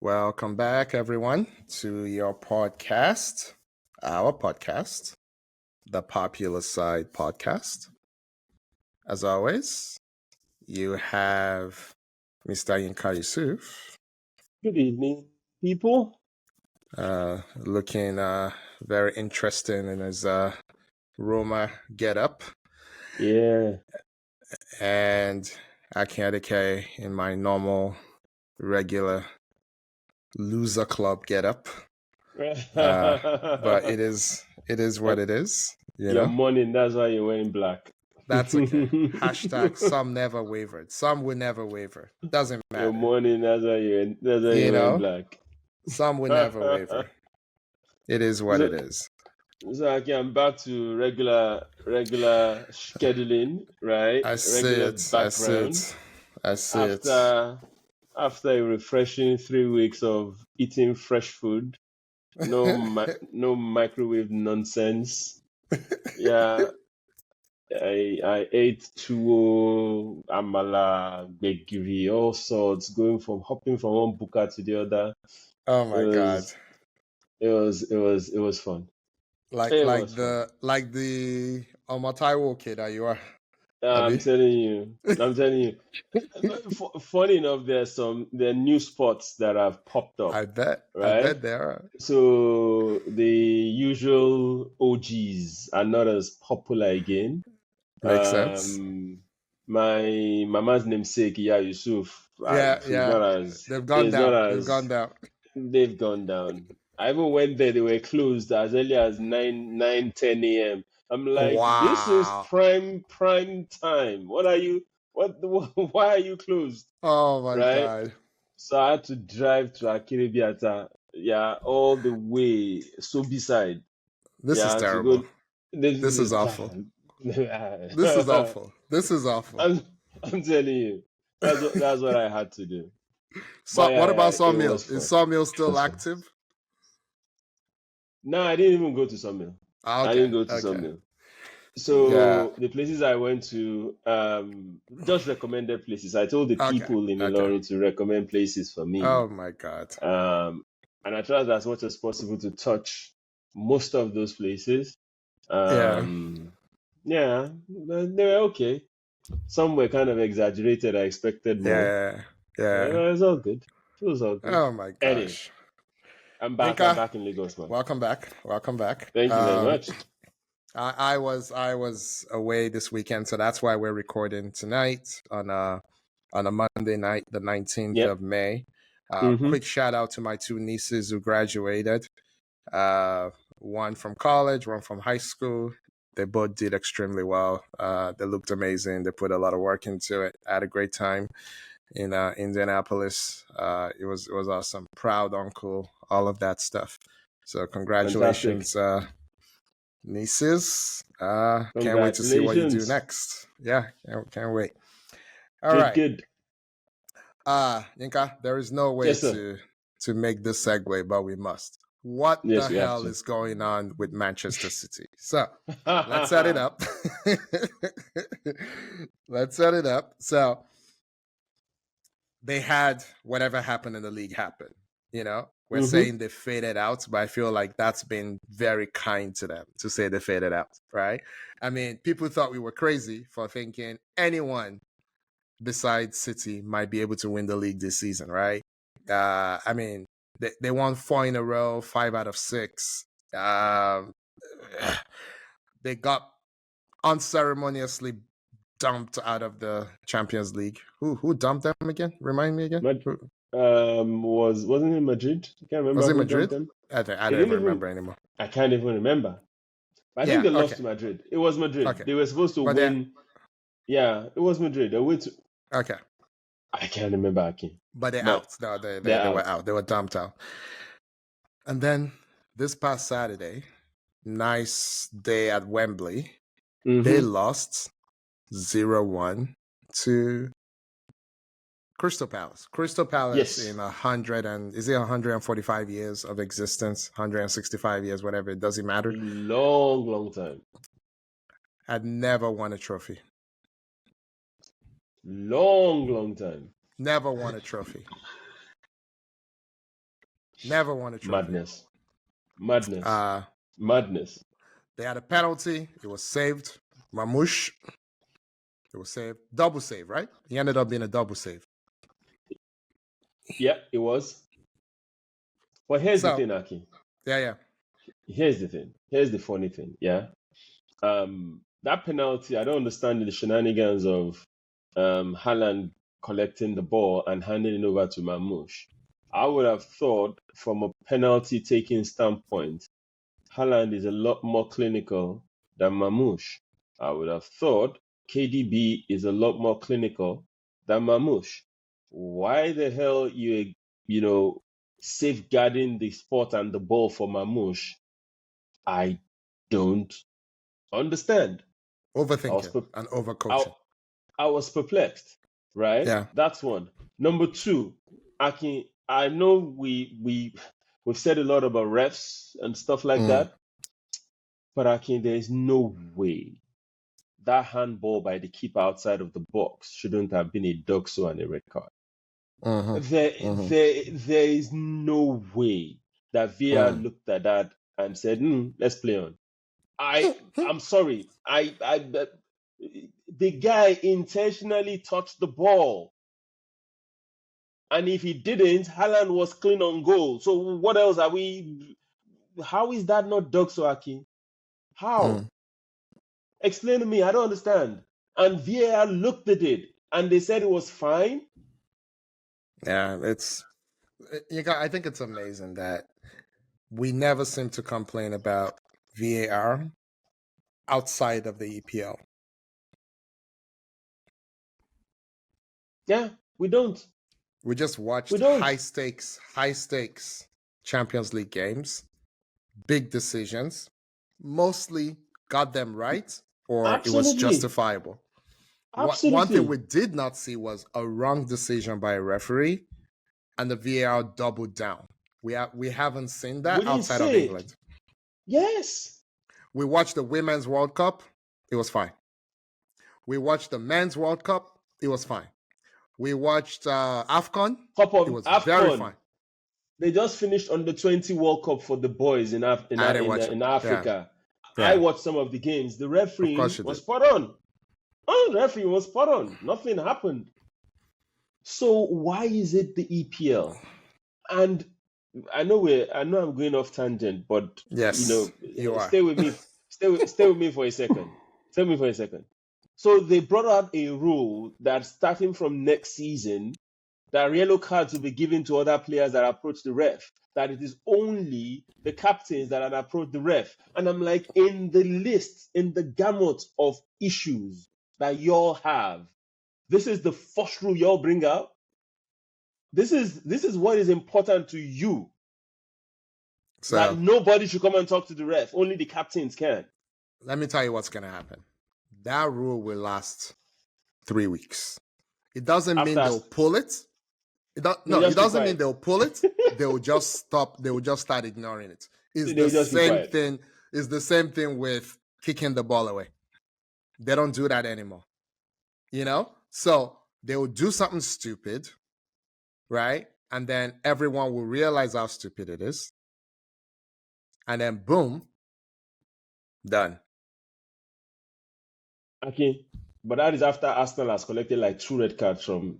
Welcome back, everyone, to your podcast, our podcast, the Popular Side Podcast. As always, you have Mr. Yinka Yusuf. Good evening, people. Looking very interesting in his Roma getup. Yeah. And Akinadeke in my normal, regular loser club getup. But it is what it is. Your morning, that's why you're wearing black. That's okay. Hashtag some never wavered. Some will never waver. Doesn't matter. Your morning, that's why you're wearing black. Some will never waver. It is what it is. So I'm back to regular scheduling, right? I see it. After a refreshing 3 weeks of eating fresh food, no microwave nonsense. Yeah. I ate tuwo, amala, gbegiri, all sorts, hopping from one buka to the other. Oh my God! It was fun. Like the Omataiwo kid that you are. I'm telling you. Funny enough, there are new spots that have popped up. I bet. Right? I bet there are. So the usual OGs are not as popular again. Makes sense. My mama's namesake, Yusuf. They've gone down. They've gone down. I even went there; they were closed as early as 9, 10 a.m. I'm like, wow. This is prime time. What are you? Why are you closed? Oh my God! So I had to drive to Akiribiata, all the way Sobiside. This is terrible. This is awful. This is awful. I'm telling you, that's what I had to do. So what about Sawmill? Is Sawmill still active? No, I didn't even go to Sawmill. Okay. I didn't go to Sawmill. So the places I went to, just recommended places. I told the people in Ilorin to recommend places for me. Oh my God! And I tried as much as possible to touch most of those places. Yeah, they were okay. Some were kind of exaggerated. I expected more. Yeah. It was all good. Oh my gosh! Anyway, I'm back in Lagos, man. Welcome back. Thank you very much. I was away this weekend, so that's why we're recording tonight on a Monday night, the 19th of May. Quick shout out to my two nieces who graduated. One from college, one from high school. They both did extremely well. They looked amazing. They put a lot of work into it. I had a great time in Indianapolis. It was awesome. Proud uncle, all of that stuff. So congratulations, nieces. Can't wait to see what you do next. Yeah, can't wait. All right. Good. Yinka, there is no way to make this segue, but we must. What the hell is going on with Manchester City? So let's set it up. So they had whatever happened in the league happen. We're saying they faded out, but I feel like that's been very kind to them to say they faded out, right? I mean, people thought we were crazy for thinking anyone besides City might be able to win the league this season, right? I mean, they won 4 in a row, 5 out of 6. They got unceremoniously dumped out of the Champions League. Who dumped them again? Remind me again. Wasn't it Madrid? I can't remember. Was it Madrid? I don't even remember anymore. I can't even remember. I think they lost to Madrid. It was Madrid. Okay. They were supposed to win. Yeah, it was Madrid. They went to. Okay. I can't remember, Aki. But they're out. No, they were out. They were dumped out. And then this past Saturday, nice day at Wembley, they lost 0-1 to Crystal Palace. Crystal Palace in 145 years of existence, 165 years, whatever, it doesn't matter. Long time. Had never won a trophy. Long time. Never won a trophy. Never won a trophy. Madness. They had a penalty. It was saved. Mamouche. It was saved. Double save, right? He ended up being a double save. Yeah, it was. But here's the thing, Aki. Yeah. Here's the thing. Here's the funny thing. Yeah. That penalty, I don't understand the shenanigans of Haaland collecting the ball and handing it over to Mamouche. I would have thought, from a penalty taking standpoint, Haaland is a lot more clinical than Mamouche. I would have thought KDB is a lot more clinical than Mamouche. Why the hell you safeguarding the spot and the ball for Mamouche? I don't understand. Overthinking and overcoaching. I was perplexed, right? Yeah. That's one. Number two, I know we've said a lot about refs and stuff like that, but there is no way that handball by the keeper outside of the box shouldn't have been a duckso and a red card. There is no way that VAR looked at that and said, let's play on. I'm sorry. The guy intentionally touched the ball. And if he didn't, Haaland was clean on goal. So what else are we? How is that not duckso, Aki? How? Explain to me. I don't understand. And VAR looked at it and they said it was fine. Yeah, I think it's amazing that we never seem to complain about VAR outside of the EPL. Yeah, we don't. We just watched high stakes Champions League games, big decisions, mostly got them right, or Absolutely. It was justifiable. Absolutely. One thing we did not see was a wrong decision by a referee, and the VAR doubled down. We haven't seen that outside of England. Yes. We watched the Women's World Cup. It was fine. We watched the Men's World Cup. It was fine. We watched AFCON. It was very fine. They just finished under 20 World Cup for the boys in Africa. Yeah. I watched some of the games. The referee was spot on. The referee was spot on. Nothing happened. So why is it the EPL? And I know I'm going off tangent, but yes, you are. Stay with me. Stay with me for a second. Stay with me for a second. So they brought out a rule that starting from next season, that yellow cards will be given to other players that approach the ref. That it is only the captains that approach the ref. And I'm like, in the list, in the gamut of issues that y'all have, this is the first rule y'all bring out. This is what is important to you. So, that nobody should come and talk to the ref. Only the captains can. Let me tell you what's going to happen. That rule will last 3 weeks. It doesn't mean they'll pull it. It doesn't mean they'll pull it. They will just stop. They will just start ignoring it. It's the same thing. It's the same thing with kicking the ball away. They don't do that anymore. So they will do something stupid, right? And then everyone will realize how stupid it is. And then boom, done. Okay, but that is after Arsenal has collected like 2 red cards from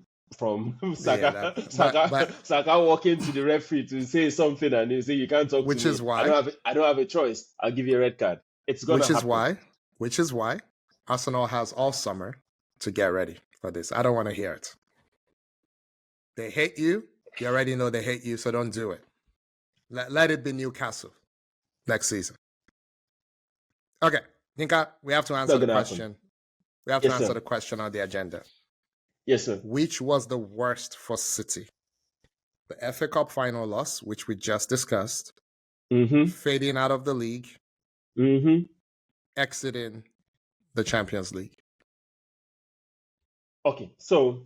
Saka. Saka walking to the referee to say something, and he say you can't talk to me. Which is why I don't have a choice. I'll give you a red card. It's gonna happen. Which is why Arsenal has all summer to get ready for this. I don't want to hear it. They hate you. You already know they hate you, so don't do it. Let it be Newcastle next season. Okay, Ninka, we have to answer the question. We have to answer the question on the agenda. Yes, sir. Which was the worst for City? The FA Cup final loss, which we just discussed, fading out of the league, exiting the Champions League. Okay, so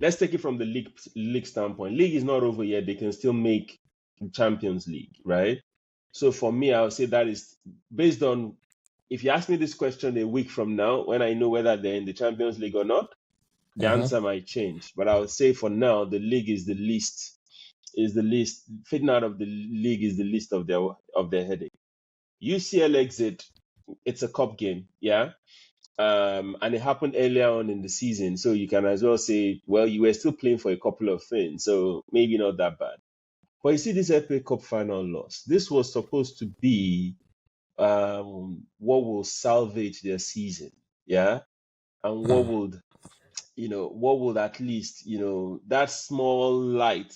let's take it from the league standpoint. League is not over yet. They can still make the Champions League, right? So for me, I would say that is based on, if you ask me this question a week from now, when I know whether they're in the Champions League or not, the answer might change. But I would say for now, the league is the least is the least. Fading out of the league is the least of their headache. UCL exit, it's a cup game, yeah. And it happened earlier on in the season, so you can as well say, well, you were still playing for a couple of things, so maybe not that bad. But you see, this FA Cup final loss, this was supposed to be what will salvage their season, yeah, and what would at least, that small light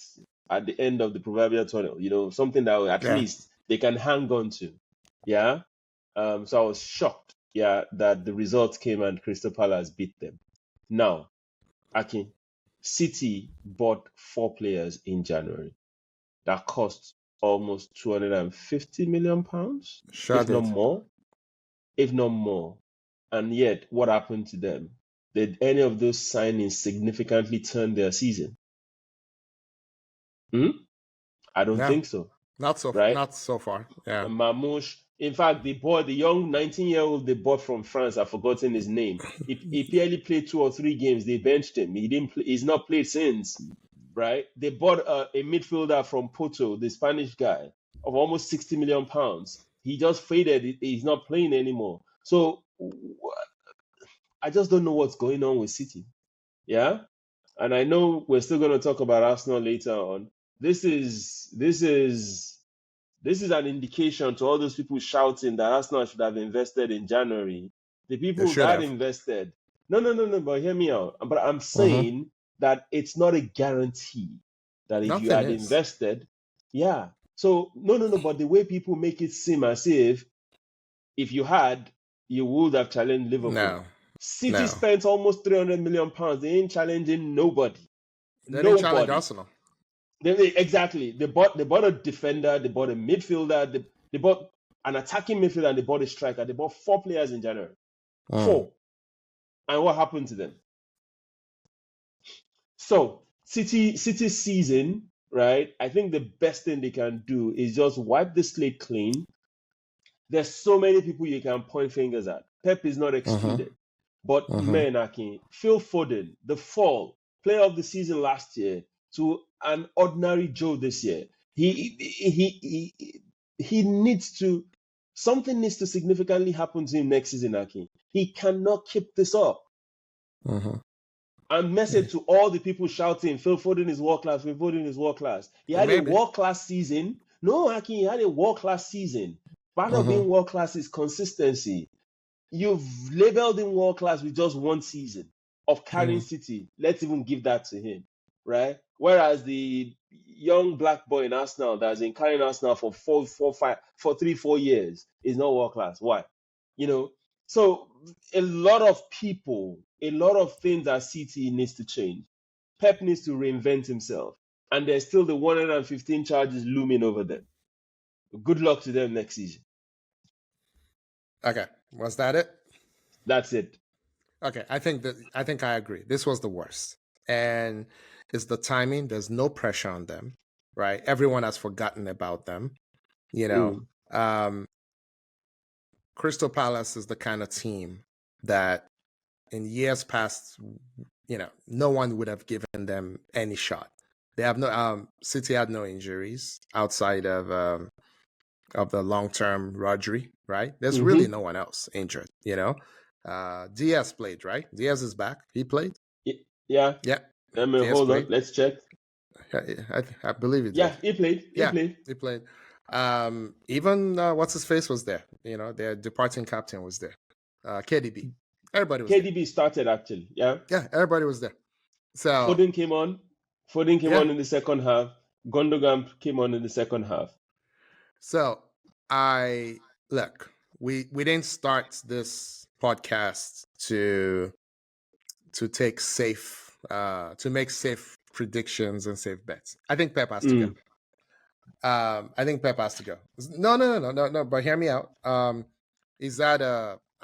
at the end of the proverbial tunnel, something that at least they can hang on to, yeah. So I was shocked, that the results came and Crystal Palace beat them. Now, Akin, City bought 4 players in January that cost almost £250 million, if not more. And yet, what happened to them? Did any of those signings significantly turn their season? I don't think so. Not so far. Yeah. Mamouche. In fact, the young 19-year-old they bought from France, I've forgotten his name. He barely played 2 or 3 games. They benched him. He's not played since, right? They bought a midfielder from Porto, the Spanish guy, of almost £60 million. He just faded. He's not playing anymore. So I just don't know what's going on with City. Yeah? And I know we're still going to talk about Arsenal later on. This is an indication to all those people shouting that Arsenal should have invested in January. The people that invested. No, but hear me out. But I'm saying that it's not a guarantee that if you had invested, So, no, but the way people make it seem as if you had, you would have challenged Liverpool. No. City spent almost £300 million. They ain't challenging nobody. They didn't challenge Arsenal. Exactly. They bought a defender, they bought a midfielder, they bought an attacking midfielder, and they bought a striker. They bought 4 players in January. 4. And what happened to them? So, City season, right? I think the best thing they can do is just wipe the slate clean. There's so many people you can point fingers at. Pep is not excluded. But man, Akin, Phil Foden, the fall, player of the season last year, to an ordinary Joe this year. He needs to, something needs to significantly happen to him next season, Akin. He cannot keep this up. And message to all the people shouting, Phil Foden is world class, Phil Foden is world class. He had a world class season. No, Akin, he had a world class season. Part of being world class is consistency. You've labeled him world class with just 1 season of carrying City. Let's even give that to him, right? Whereas the young black boy in Arsenal that's been carrying Arsenal for 3-4 years is not world class. Why? So a lot of people, a lot of things that City needs to change. Pep needs to reinvent himself, and there's still the 115 charges looming over them. Good luck to them next season. Okay, was that it? That's it. Okay, I think I agree. This was the worst, and it's the timing. There's no pressure on them, right? Everyone has forgotten about them. Crystal Palace is the kind of team that, in years past, no one would have given them any shot. They have no. City had no injuries outside of the long-term Rodri, right? There's really no one else injured, Diaz played, right? Diaz is back. He played? Yeah. Hold played. on. Let's check. I believe he did. Yeah, he played. He played. Even what's-his-face was there. Their departing captain was there. KDB. Everybody was KDB there. started, actually. Yeah, everybody was there. So Foden came on. On in the second half. Gundogan came on in the second half. So we didn't start this podcast to make safe predictions and safe bets. I think Pep has to go. No. But hear me out. I'm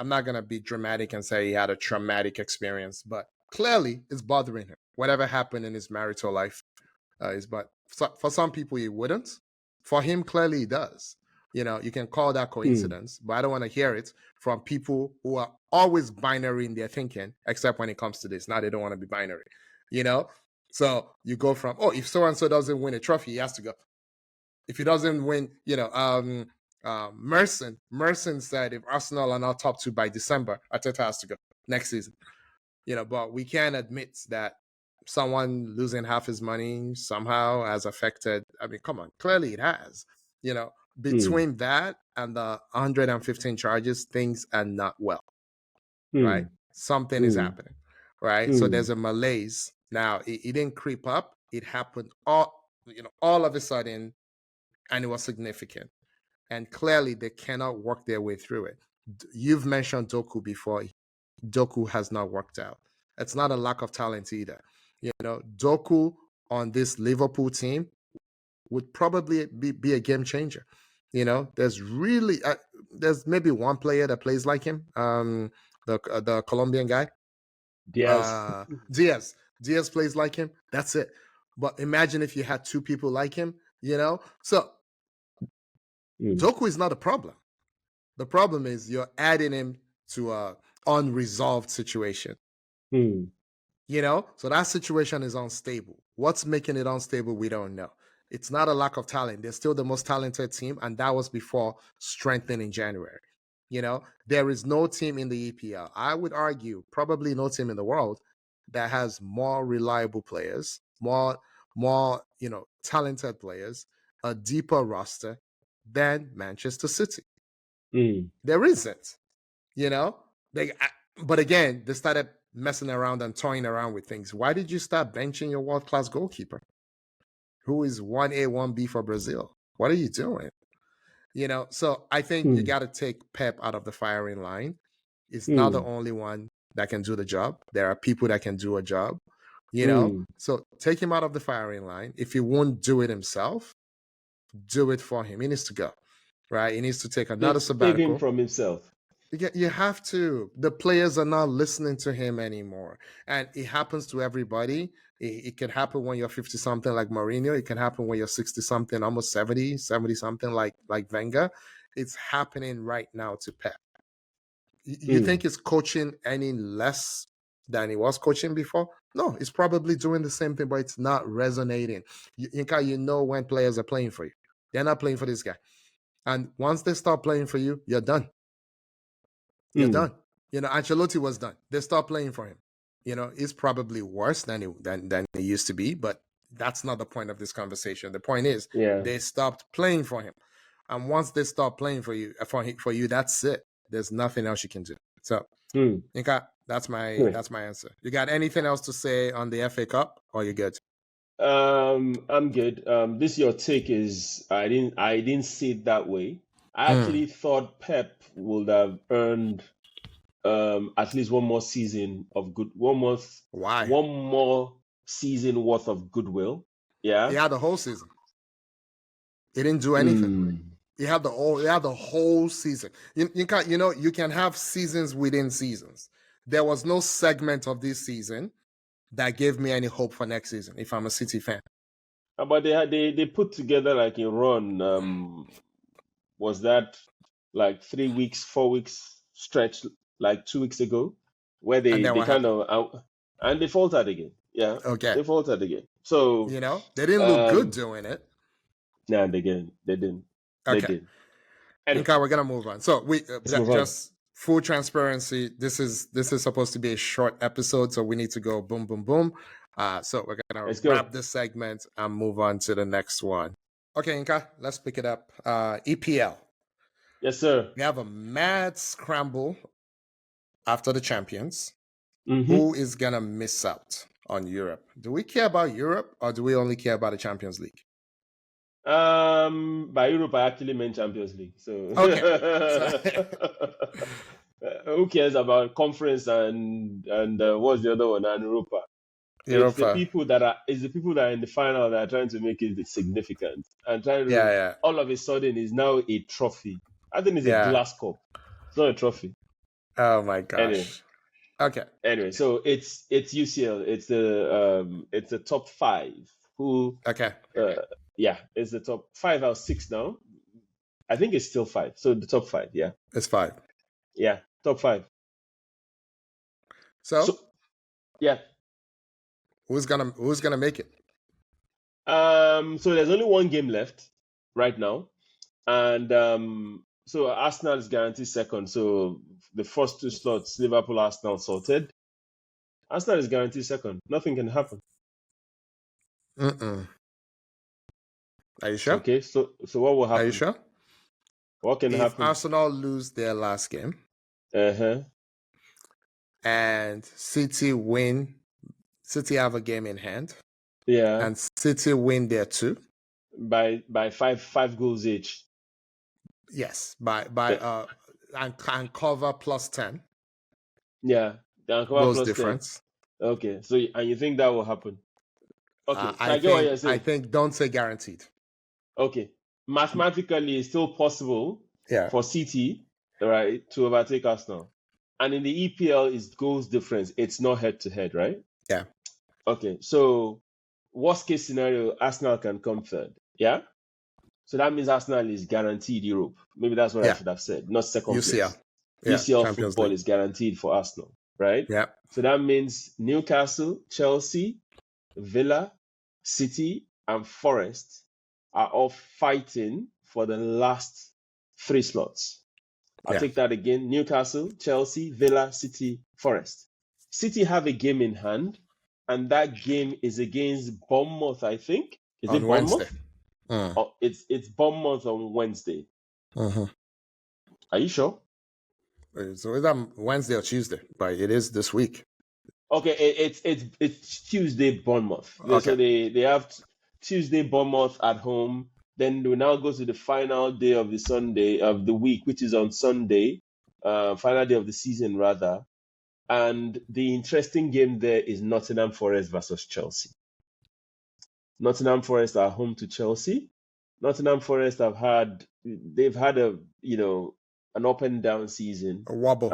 not gonna be dramatic and say he had a traumatic experience, but clearly it's bothering him. Whatever happened in his marital life but for some people he wouldn't. For him, clearly he does. You can call that coincidence, but I don't want to hear it from people who are always binary in their thinking, except when it comes to this. Now they don't want to be binary. So you go from, if so-and-so doesn't win a trophy, he has to go. If he doesn't win, Merson said if Arsenal are not top 2 by December, Arteta has to go next season. But we can't admit that someone losing half his money somehow has affected. I mean, come on, clearly it has. Between that and the 115 charges, things are not well, right? Something is happening, right? So there's a malaise. Now, it didn't creep up. It happened all of a sudden, and it was significant. And clearly, they cannot work their way through it. You've mentioned Doku before. Doku has not worked out. It's not a lack of talent either. Doku on this Liverpool team would probably be a game changer. There's really there's maybe one player that plays like him. The Colombian guy, Diaz. Diaz plays like him. That's it. But imagine if you had 2 people like him. So Doku is not a problem. The problem is you're adding him to a unresolved situation. So that situation is unstable. What's making it unstable, we don't know. It's not a lack of talent. They're still the most talented team, and that was before strengthening in January. There is no team in the EPL, I would argue, probably no team in the world that has more reliable players, more talented players, a deeper roster than Manchester City. There isn't. But again, they started messing around and toying around with things. Why did you start benching your world-class goalkeeper, who is 1A, 1B for Brazil? What are you doing? So I think you got to take Pep out of the firing line. It's not the only one that can do the job. There are people that can do a job, So take him out of the firing line. If he won't do it himself, do it for him. He needs to go, right? He needs to take another sabbatical. Take him from himself. You have to. The players are not listening to him anymore. And it happens to everybody. It can happen when you're 50-something like Mourinho. It can happen when you're 60-something, almost 70-something like Wenger. It's happening right now to Pep. You think he's coaching any less than he was coaching before? No, he's probably doing the same thing, but it's not resonating. You know when players are playing for you. They're not playing for this guy. And once they start playing for you, you're done. You're done. Ancelotti was done. They stopped playing for him. He's probably worse than he used to be, but that's not the point of this conversation. The point is they stopped playing for him. And once they stop playing for you, that's it. There's nothing else you can do. So, Inka, that's my answer. You got anything else to say on the FA Cup, or you good? I'm good. This your take is I didn't see it that way. I actually thought Pep would have earned at least one more season of one more season worth of goodwill. Yeah. He had the whole season. He didn't do anything. He had the whole season. You can have seasons within seasons. There was no segment of this season that gave me any hope for next season if I'm a City fan. But they put together like a run. Was that like 3 weeks, 4 weeks stretch like 2 weeks ago, where they kind of and they faltered again. Yeah. Okay. They faltered again. So they didn't look good doing it. No, they didn't. Okay. They did. Anyway. Okay, we're gonna move on. So just full transparency. This is supposed to be a short episode, so we need to go boom, boom, boom. So we're gonna wrap this segment and move on to the next one. Okay, Inka, let's pick it up. EPL. Yes, sir. We have a mad scramble after the champions. Who is gonna miss out on Europe? Do we care about Europe, or do we only care about the Champions League? By Europe, I actually meant Champions League. So okay. Who cares about conference and what's the other one? And Europa. It's the people that are in the final that are trying to make it significant and trying to all of a sudden is now a trophy. I think it's a glass cup. It's not a trophy. Oh my gosh. Anyway. Okay. Anyway, so it's UCL. It's the top 5 who. Okay. It's the top 5 out of 6 now. I think it's still 5. So the top 5, yeah. It's 5. Yeah, top 5. So yeah. Who's gonna make it? So there's only one game left right now, and so Arsenal is guaranteed second. So the first two slots, Liverpool, Arsenal sorted. Arsenal is guaranteed second. Nothing can happen. Mm-mm. Are you sure? Okay, so what will happen? Are you sure? What can If happen? Arsenal lose their last game, and City have a game in hand, and City win their two by five goals each. Yes, and cover plus 10. Yeah, the cover Goals plus difference. 10. Okay, so and you think that will happen? Okay, so I get what you're saying. I think don't say guaranteed. Okay, mathematically, it's still possible for City, right, to overtake Arsenal, and in the EPL, it's goals difference. It's not head to head, right? Yeah. Okay, so worst case scenario, Arsenal can come third. Yeah. So that means Arsenal is guaranteed Europe. Maybe that's what I should have said, not second UCL. place. Yeah, UCL Champions football League is guaranteed for Arsenal, right? Yeah. So that means Newcastle, Chelsea, Villa, City, and Forest are all fighting for the last 3 slots. I'll take that again. Newcastle, Chelsea, Villa, City, Forest. City have a game in hand, and that game is against Bournemouth, I think. Is on it Bournemouth? Wednesday. Oh, it's Bournemouth on Wednesday. Are you sure? So it's Wednesday or Tuesday, but it is this week. Okay, it's Tuesday, Bournemouth. Okay. So they have Tuesday, Bournemouth at home. Then they will now go to the final day of the Sunday of the week, which is on Sunday, final day of the season rather. And the interesting game there is Nottingham Forest versus Chelsea. Nottingham Forest are home to Chelsea. Nottingham Forest they've had an up and down season. A wobble.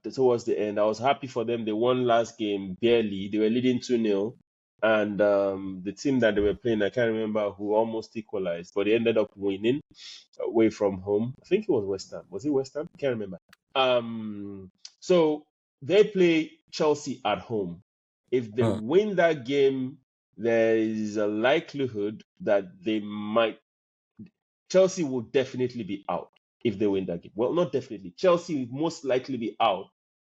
Towards the end. I was happy for them. They won last game barely. They were leading 2-0. And the team that they were playing, I can't remember who almost equalized, but they ended up winning away from home. I think it was West Ham. Was it West Ham? I can't remember. So they play Chelsea at home. If they win that game, there is a likelihood that Chelsea will definitely be out if they win that game. Well, not definitely. Chelsea will most likely be out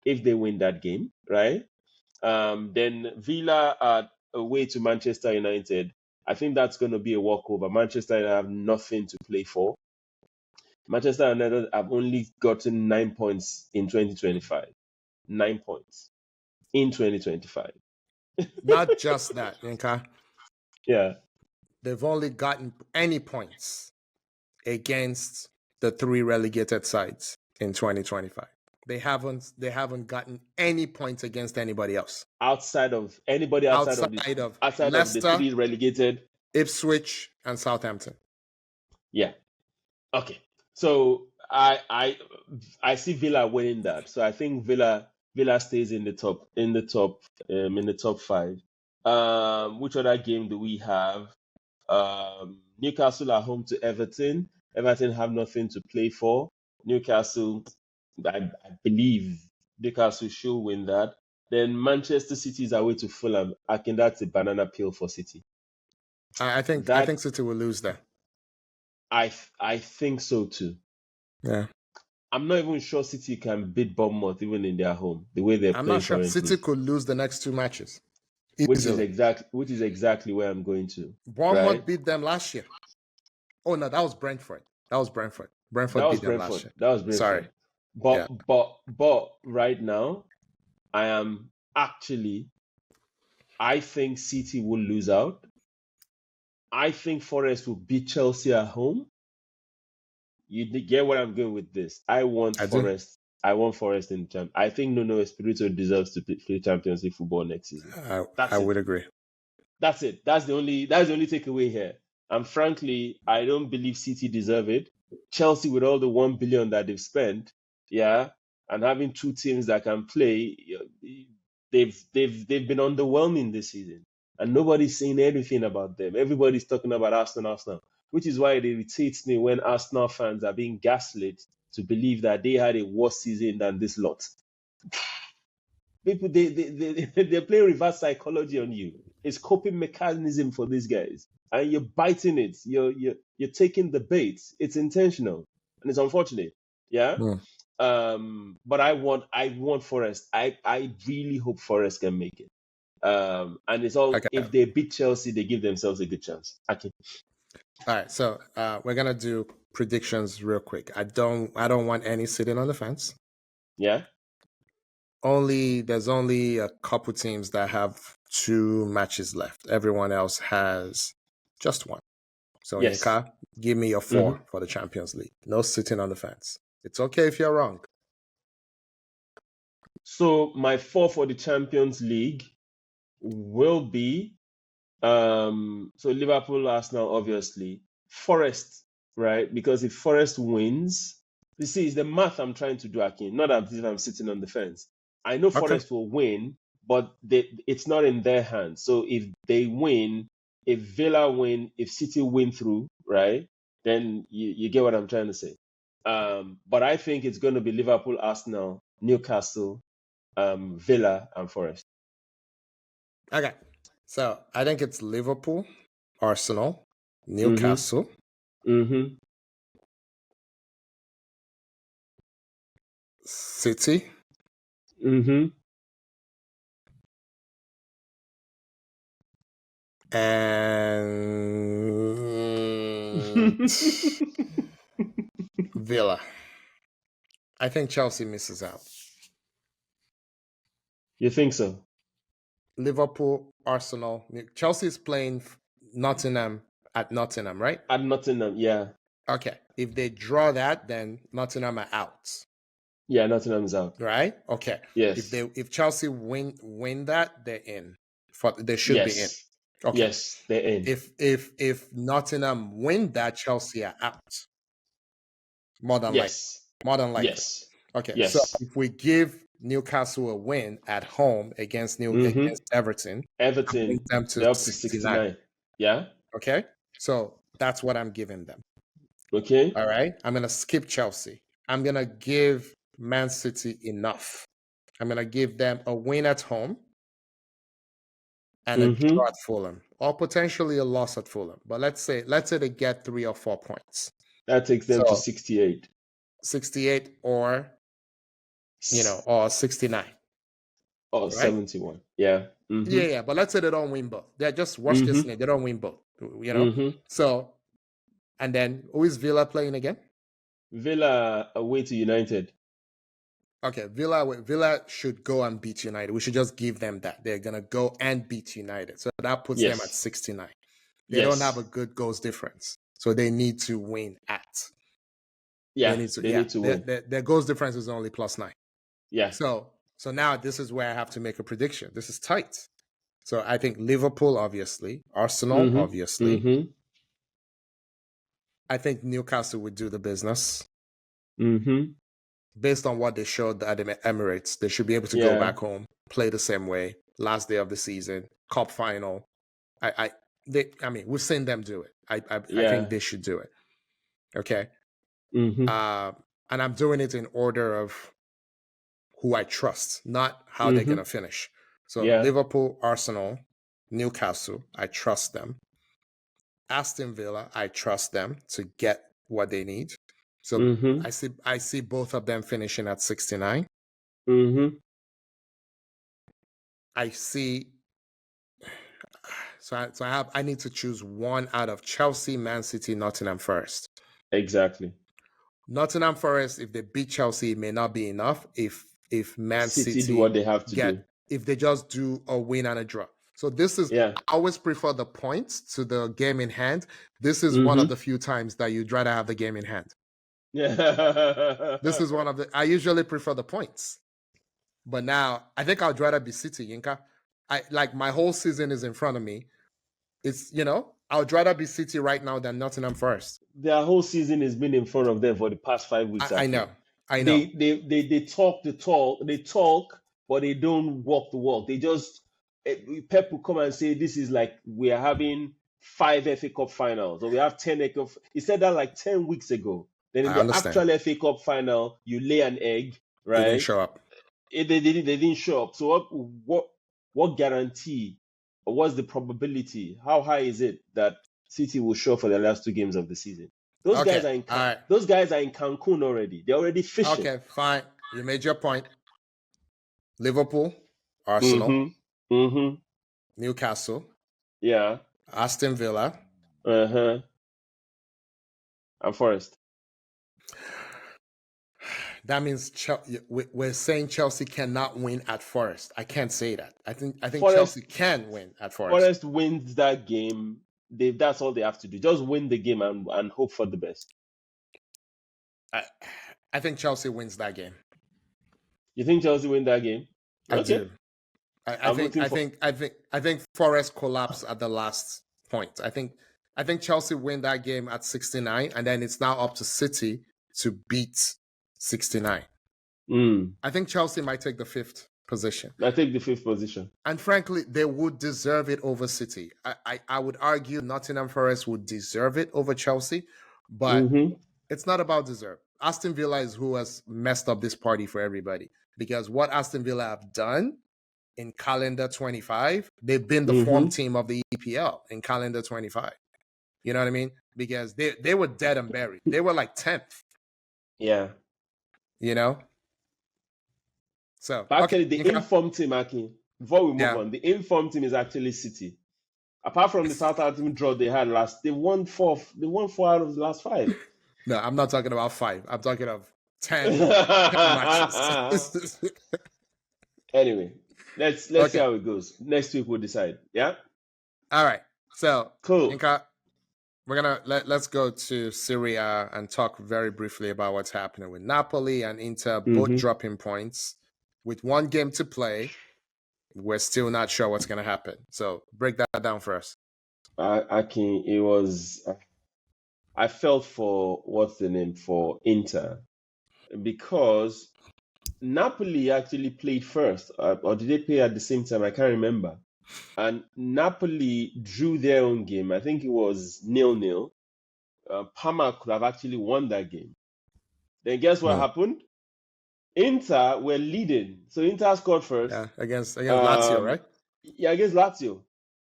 if they win that game, right? Then Villa are away to Manchester United. I think that's going to be a walkover. Manchester United have nothing to play for. Manchester United have only gotten 9 points in 2025. 9 points in 2025. Not just that, Yinka. Yeah. They've only gotten any points against the 3 relegated sides in 2025. They haven't gotten any points against anybody else. Outside of anybody outside of Leicester, the 3 relegated, Ipswich and Southampton. Yeah. Okay. So I see Villa winning that. So I think Villa stays in the top 5. Which other game do we have? Newcastle are home to Everton. Everton have nothing to play for. Newcastle, I believe Newcastle should win that. Then Manchester City is away to Fulham. I think that's a banana peel for City. I think City will lose there. I think so too. Yeah. I'm not even sure City can beat Bournemouth even in their home. The way they're playing I'm not sure. currently. City could lose the next 2 matches. Which is exactly where I'm going to. Bournemouth beat them last year. Oh no, that was Brentford. Brentford beat them last year. That was Brentford. Sorry. But right now, I think City will lose out. I think Forest will beat Chelsea at home. You get where I'm going with this. I want Forest in the champ. I think Nuno Espirito deserves to play Champions League football next season. I would agree. That's it. That's the only takeaway here. And frankly, I don't believe City deserve it. Chelsea, with all the 1 billion that they've spent, and having 2 teams that can play, they've been underwhelming this season, and nobody's saying anything about them. Everybody's talking about Arsenal, which is why it irritates me when Arsenal fans are being gaslit to believe that they had a worse season than this lot. People they play reverse psychology on you. It's coping mechanism for these guys, and you're biting it. You're taking the bait. It's intentional, and it's unfortunate. Yeah. But I want Forest. I really hope Forest can make it. And it's all, Okay. if they beat Chelsea, they give themselves a good chance. Okay. All right, so we're gonna do predictions real quick. I don't want any sitting on the fence. Yeah. There's only a couple teams that have 2 matches left. Everyone else has just 1. So Yes. Yinka, give me your 4 for the Champions League. No sitting on the fence. It's okay if you're wrong. So my 4 for the Champions League will be so Liverpool, Arsenal, obviously. Forest, right? Because if Forest wins, you see, it's the math I'm trying to do, Akin. Not as if I'm sitting on the fence. I know Forest will win, but it's not in their hands. So if they win, if Villa win, if City win through, right, then you get what I'm trying to say. But I think it's going to be Liverpool, Arsenal, Newcastle, Villa, and Forest. Okay. So I think it's Liverpool, Arsenal, Newcastle. City. And Villa. I think Chelsea misses out. You think so? Liverpool, Arsenal. Chelsea is playing Nottingham at Nottingham, right? At Nottingham, yeah. Okay. If they draw that, then Nottingham are out. Yeah, Nottingham's out. Right? Okay. Yes. If Chelsea win that, they're in. They should be in. Okay. Yes, they're in. If Nottingham win that, Chelsea are out. More than likely. More than likely. Yes. Okay. Yes. So if we give Newcastle a win at home against against Everton, bring them to up to 69. Yeah. Okay. So that's what I'm giving them. Okay. All right. I'm gonna skip Chelsea. I'm gonna give Man City enough. I'm gonna give them a win at home and a draw at Fulham, or potentially a loss at Fulham. But let's say they get 3 or 4 points. That takes them to 68. 68 or or 69. Or right? 71. Yeah. Yeah. But let's say they don't win both. They just watch this name. They don't win both. So, and then who is Villa playing again? Villa away to United. Okay, Villa should go and beat United. We should just give them that. They're going to go and beat United. So that puts them at 69. They don't have a good goals difference. So they need to win at. Yeah, they need to win. Their goals difference is only +9. Yeah. So now this is where I have to make a prediction. This is tight. So I think Liverpool, obviously. Arsenal, obviously. I think Newcastle would do the business. Based on what they showed at the Emirates, they should be able to go back home, play the same way, last day of the season, cup final. We've seen them do it. I think they should do it. Okay. And I'm doing it in order of who I trust, not how they're going to finish. So Liverpool, Arsenal, Newcastle, I trust them. Aston Villa, I trust them to get what they need. So I see both of them finishing at 69. I see. So I need to choose one out of Chelsea, Man City, Nottingham Forest. Exactly. Nottingham Forest, if they beat Chelsea, it may not be enough. If Man City do what they have to do, if they just do a win and a draw. So this is, I always prefer the points to the game in hand. This is one of the few times that you'd rather have the game in hand. Yeah. This is one of I usually prefer the points. But now, I think I'd rather be City, Yinka. My whole season is in front of me. It's, I would rather be City right now than Nottingham Forest. Their whole season has been in front of them for the past 5 weeks. I know. They talk the talk, but they don't walk the walk. They just, Pep will come and say, this is like, we are having 5 FA Cup finals, or we have 10 FA Cup. He said that like 10 weeks ago. Then in the actual FA Cup final, you lay an egg, right? He didn't show up. They didn't show up. So what guarantee, or what's the probability? How high is it that City will show up for the last 2 games of the season? Those guys are in Those guys are in Cancun already. They're already fishing. Okay, fine. You made your point. Liverpool, Arsenal, Newcastle, Aston Villa, and Forest. That means we're saying Chelsea cannot win at Forest. I can't say that. I think Forest, Chelsea can win at Forest. Forest wins that game. That's all they have to do. Just win the game and hope for the best. I think Chelsea wins that game. You think Chelsea win that game? I do. I think Forest collapse at the last point. I think Chelsea win that game at 69, and then it's now up to City to beat 69. I think Chelsea might take the 5th position. I take the 5th position. And frankly, they would deserve it over City. I would argue Nottingham Forest would deserve it over Chelsea, but it's not about deserve. Aston Villa is who has messed up this party for everybody, because what Aston Villa have done in calendar 25, they've been the form team of the EPL in calendar 25. You know what I mean? Because they were dead and buried. They were like 10th. Yeah. You know? So actually, the informed team, Aki, before we move on, the informed team is actually City. Apart from the Southampton draw they had last, they won 4 out of the last 5. No, I'm not talking about 5. I'm talking of 10 matches. Anyway, let's see how it goes. Next week we'll decide. Yeah. All right. So cool. Inka, we're gonna let's go to Serie A and talk very briefly about what's happening with Napoli and Inter, both dropping points with 1 game to play. We're still not sure what's gonna happen. So break that down for us. I felt for for Inter, because Napoli actually played first, or did they play at the same time? I can't remember. And Napoli drew their own game. I think it was 0-0. Parma could have actually won that game. Then guess what happened? Inter were leading, so Inter scored first. Yeah, against Lazio, right? Yeah, against Lazio.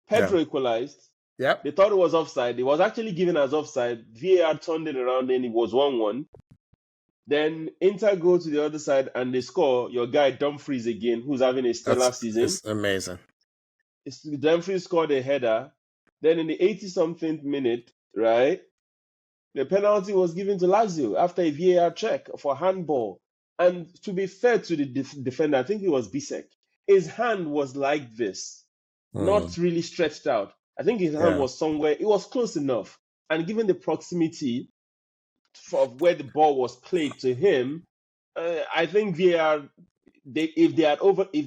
Pedro equalized. Yep. They thought it was offside. It was actually given as offside. VAR turned it around, and it was 1-1. Then Inter go to the other side and they score. Your guy Dumfries again, who's having a stellar season. It's amazing. Dumfries scored a header. Then in the 80-something minute, right, the penalty was given to Lazio after a VAR check for handball. And to be fair to the defender, I think it was Bisek, his hand was like this, not really stretched out. I think his hand was somewhere. It was close enough. And given the proximity of where the ball was played to him, I think VAR, if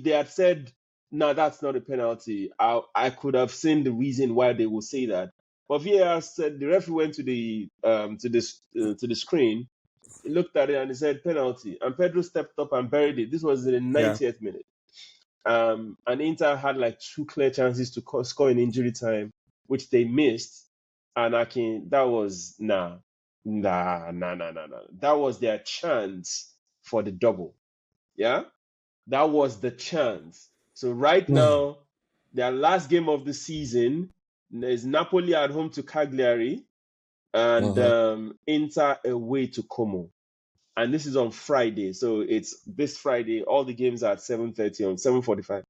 they had said, no, that's not a penalty, I could have seen the reason why they would say that. But VAR said, the referee went to the screen, he looked at it and he said penalty, and Pedro stepped up and buried it. This was in the 90th minute. And Inter had like 2 clear chances to score in injury time, which they missed. And that was nah. That was their chance for the double. Yeah, that was the chance. So right now, their last game of the season is Napoli at home to Cagliari, and Inter away to Como. And this is on Friday, so it's this Friday. All the games are at 7:30 on 7:45.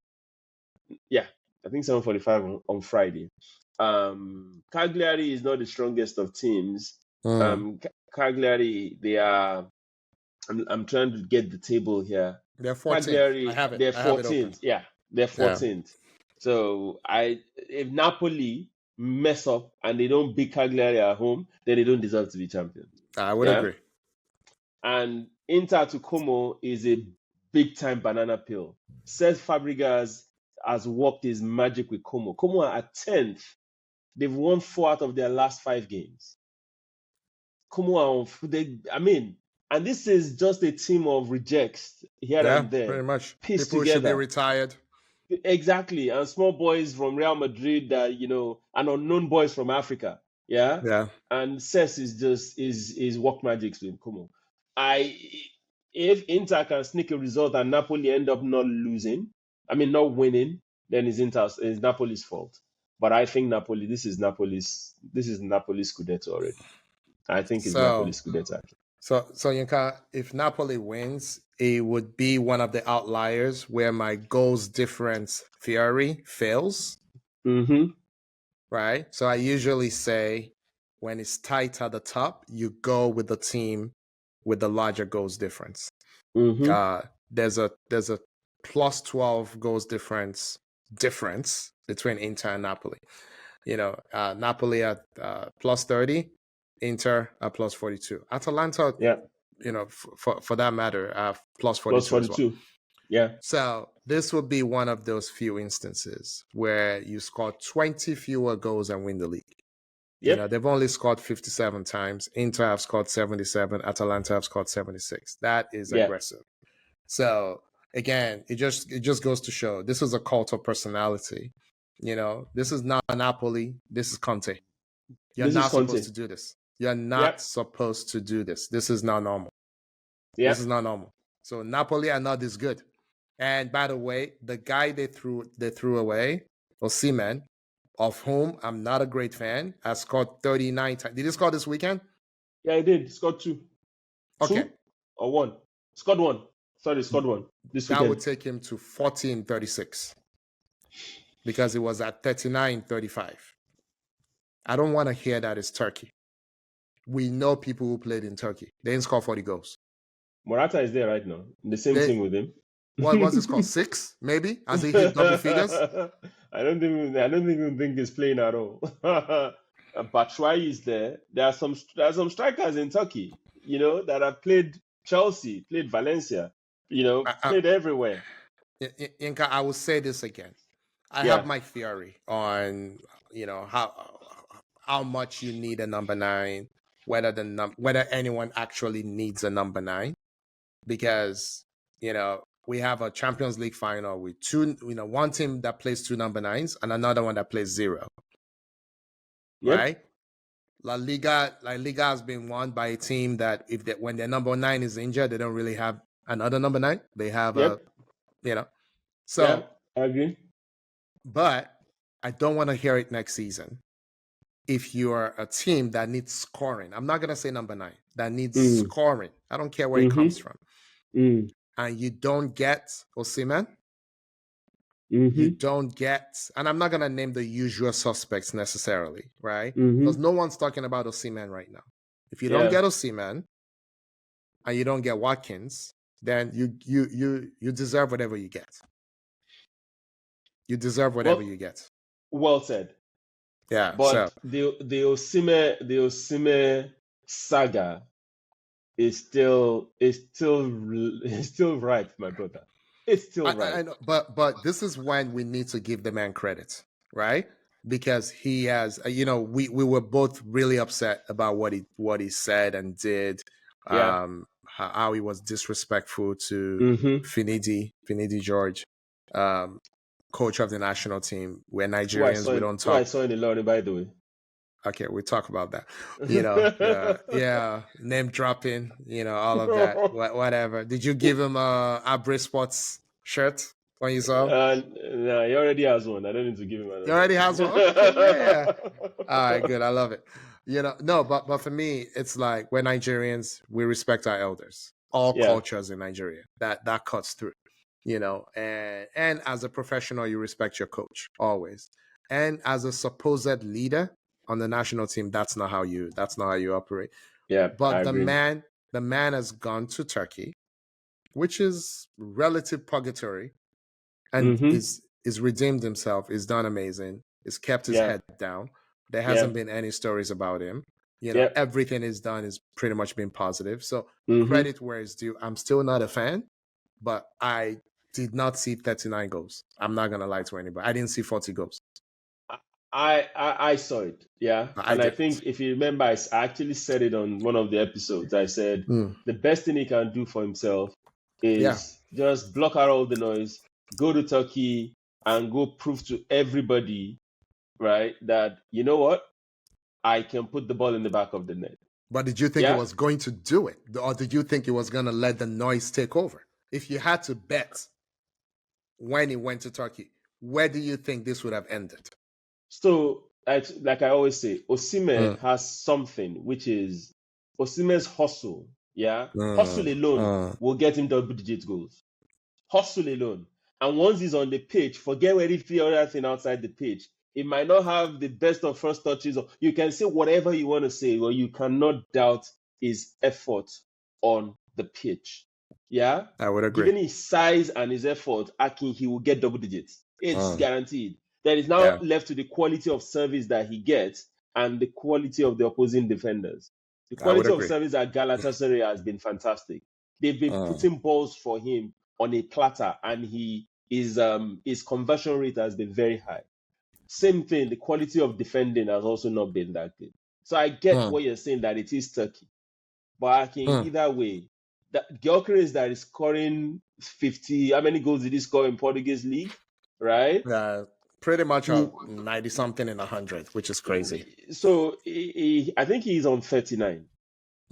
Yeah, I think 7:45 on Friday. Cagliari is not the strongest of teams. Cagliari, they are. I'm trying to get the table here. They're 14th. Cagliari, I have it. They're 14th. Yeah, they're 14th. Yeah. So if Napoli mess up and they don't beat Cagliari at home, then they don't deserve to be champion. I would agree. And Inter to Como is a big-time banana peel. Cesc Fabregas has worked his magic with Como. Como are at 10th. They've won 4 out of their last 5 games. Como and this is just a team of rejects here and there. Pretty much. People together. Should be retired. Exactly. And small boys from Real Madrid that, and unknown boys from Africa. Yeah. Yeah. And Cesc is work magic with Como. if Inter can sneak a result and Napoli end up not winning, then it's Napoli's fault. But I think this is Napoli's Scudetto already. I think it's Napoli's Scudetto. So Yinka, if Napoli wins, it would be one of the outliers where my goals difference theory fails. Mm-hmm. Right? So I usually say when it's tight at the top, you go with the team with the larger goals difference. Mm-hmm. There's a plus 12 goals difference between Inter and Napoli. Napoli at plus 30, Inter at plus 42. Atalanta, for that matter, plus 42 plus 42 as well. Yeah. So this would be one of those few instances where you score 20 fewer goals and win the league. Yep. They've only scored 57 times. Inter have scored 77. Atalanta have scored 76. That is aggressive. So again, it just goes to show this is a cult of personality. This is not Napoli. This is Conte. You're not supposed to do this. You're not supposed to do this. This is not normal. This is not normal. So Napoli are not this good. And by the way, the guy they threw away, Osimhen, of whom I'm not a great fan, has scored 39 times. Did he score this weekend? Yeah, he did. He scored 2. Okay. 2 or 1? Scored 1. Sorry, scored 1 this weekend. That would take him to 14-36 because it was at 39-35. I don't want to hear that it's Turkey. We know people who played in Turkey. They didn't score 40 goals. Morata is there right now. The same team with him. What was it called? 6, maybe? Has he hit double figures? I don't even think he's playing at all. Batshuayi is there. There are some strikers in Turkey, that have played Chelsea, played Valencia, played everywhere. Inka, I will say this again. I have my theory on, how much you need a number 9, whether anyone actually needs a number 9, because we have a Champions League final with one team that plays 2 number 9s and another one that plays 0. Yep. Right? La Liga has been won by a team that when their number 9 is injured, they don't really have another number 9. They have So I agree. But I don't want to hear it next season. If you're a team that needs scoring, I'm not going to say number 9, that needs scoring. I don't care where it comes from. And you don't get Osimhen, you don't get, and I'm not going to name the usual suspects necessarily, right? Because no one's talking about Osimhen right now. If you don't get Osimhen and you don't get Watkins, then you deserve whatever you get. You deserve whatever you get. Well said. Yeah. But the Osimhen saga is still ripe, my brother. It's still ripe. I know, but this is when we need to give the man credit, right? Because he has, we were both really upset about what he said and did. How he was disrespectful to Finidi George, coach of the national team. We're Nigerians. We don't talk. I saw in the lorry, by the way. Okay, we'll talk about that. Name dropping, all of that, whatever. Did you give him a Abre Sports shirt when you saw him? No, he already has one. I don't need to give him another. He already has one? Okay, yeah. All right, good. I love it. No, but for me, it's like we're Nigerians. We respect our elders. All cultures in Nigeria. That cuts through, and as a professional, you respect your coach always. And as a supposed leader on the national team, that's not how you operate. Yeah. But the man has gone to Turkey, which is relative purgatory, and is redeemed himself, is done amazing, is kept his head down. There hasn't been any stories about him. Everything he's done is pretty much been positive. So credit where it's due. I'm still not a fan, but I did not see 39 goals. I'm not gonna lie to anybody. I didn't see 40 goals. I saw it, I think if you remember, I actually said it on one of the episodes. I said the best thing he can do for himself is just block out all the noise, go to Turkey, and go prove to everybody, right, that you know what, I can put the ball in the back of the net. But did you think he was going to do it? Or did you think he was going to let the noise take over? If you had to bet when he went to Turkey, where do you think this would have ended? So, like I always say, Osimhen has something, which is Osimhen's hustle. Yeah. Hustle alone will get him double-digit goals. Hustle alone. And once he's on the pitch, forget every other thing outside the pitch. It might not have the best of first touches. Or you can say whatever you want to say, or you cannot doubt his effort on the pitch. Yeah? I would agree. Given his size and his effort, he will get double digits. It's guaranteed. Then it's now left to the quality of service that he gets and the quality of the opposing defenders. The quality of service at Galatasaray has been fantastic. They've been putting balls for him on a platter, and his conversion rate has been very high. Same thing, the quality of defending has also not been that good. So I get what you're saying, that it is Turkey. But either way, Gyökeres that is scoring 50, how many goals did he score in Portuguese league? Right? Pretty much 90-something in 100, which is crazy. So I think he's on 39.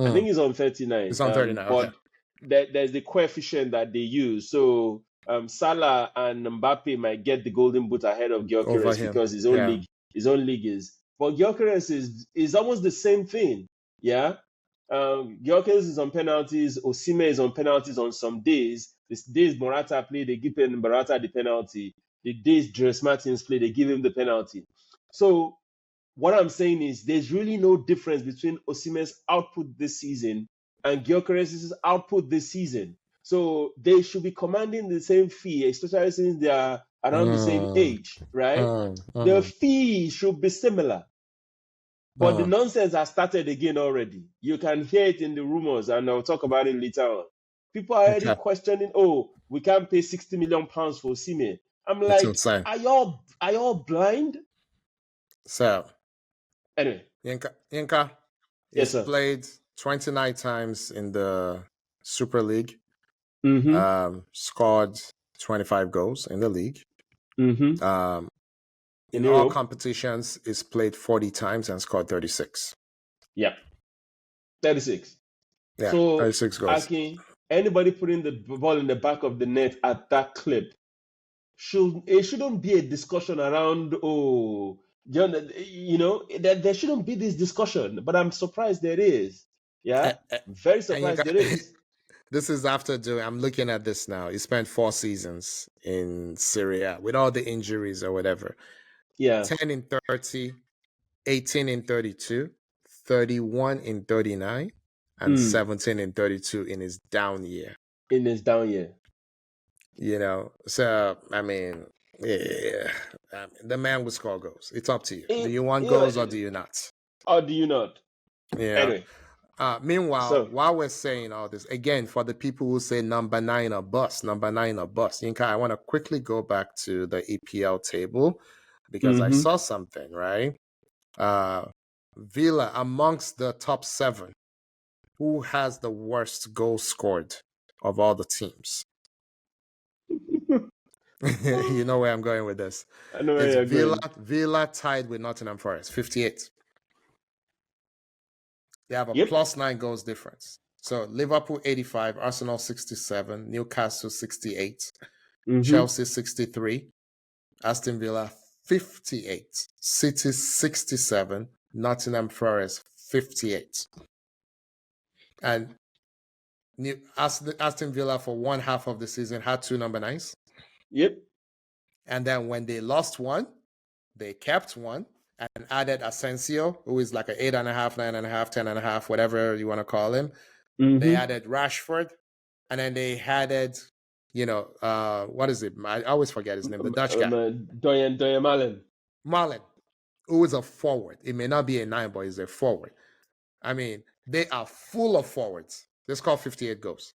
I think he's on 39. He's on 39, but there's the coefficient that they use. So Salah and Mbappe might get the golden boot ahead of Gyökeres because his own league is. But Gyökeres is almost the same thing. Yeah. Gyökeres is on penalties. Osimhen is on penalties on some days. The days Morata play, they give Morata the penalty. The days Dries Martins play, they give him the penalty. So what I'm saying is there's really no difference between Osimhen's output this season and Gyökeres' output this season. So they should be commanding the same fee, especially since they are around the same age, right? The fee should be similar. But the nonsense has started again already. You can hear it in the rumors, and I'll talk about it later on. People are already questioning, we can't pay 60 million pounds for Osimhen. I'm like, are y'all blind? So, anyway. Yinka, he's played 29 times in the Super League. Scored 25 goals in the league. In all competitions, he's played 40 times and scored 36. Yeah. 36. Yeah, so 36 goals. Anybody putting the ball in the back of the net at that clip, it shouldn't be a discussion around, there shouldn't be this discussion, but I'm surprised there is. Yeah, very surprised there is. This is I'm looking at this now. He spent 4 seasons in Serie A with all the injuries or whatever. Yeah. 10 in 30, 18 in 32, 31 in 39, and 17 in 32 in his down year. In his down year. So, I mean, the man will score goals. It's up to you. Do you want goals or do you not? Or do you not? Yeah. Anyway. Meanwhile, while we're saying all this, again, for the people who say number 9 or bust, Yinka, I want to quickly go back to the EPL table because I saw something, right? Villa, amongst the top 7, who has the worst goals scored of all the teams? You know where I'm going with this. I know where you're going. Villa tied with Nottingham Forest, 58. They have a plus 9 goals difference. So Liverpool 85, Arsenal 67, Newcastle 68, Chelsea 63, Aston Villa 58, City 67, Nottingham Forest 58. And Aston Villa for one half of the season had 2 number 9s. Yep. And then when they lost one, they kept one and added Asensio, who is like an 8.5, 9.5, 10.5, whatever you want to call him. They added Rashford, and then they added, what is it? I always forget his name. The Dutch guy, Doyen Malen. Malen, who is a forward. It may not be a 9, but he's a forward. I mean, they are full of forwards. They scored 58 goals.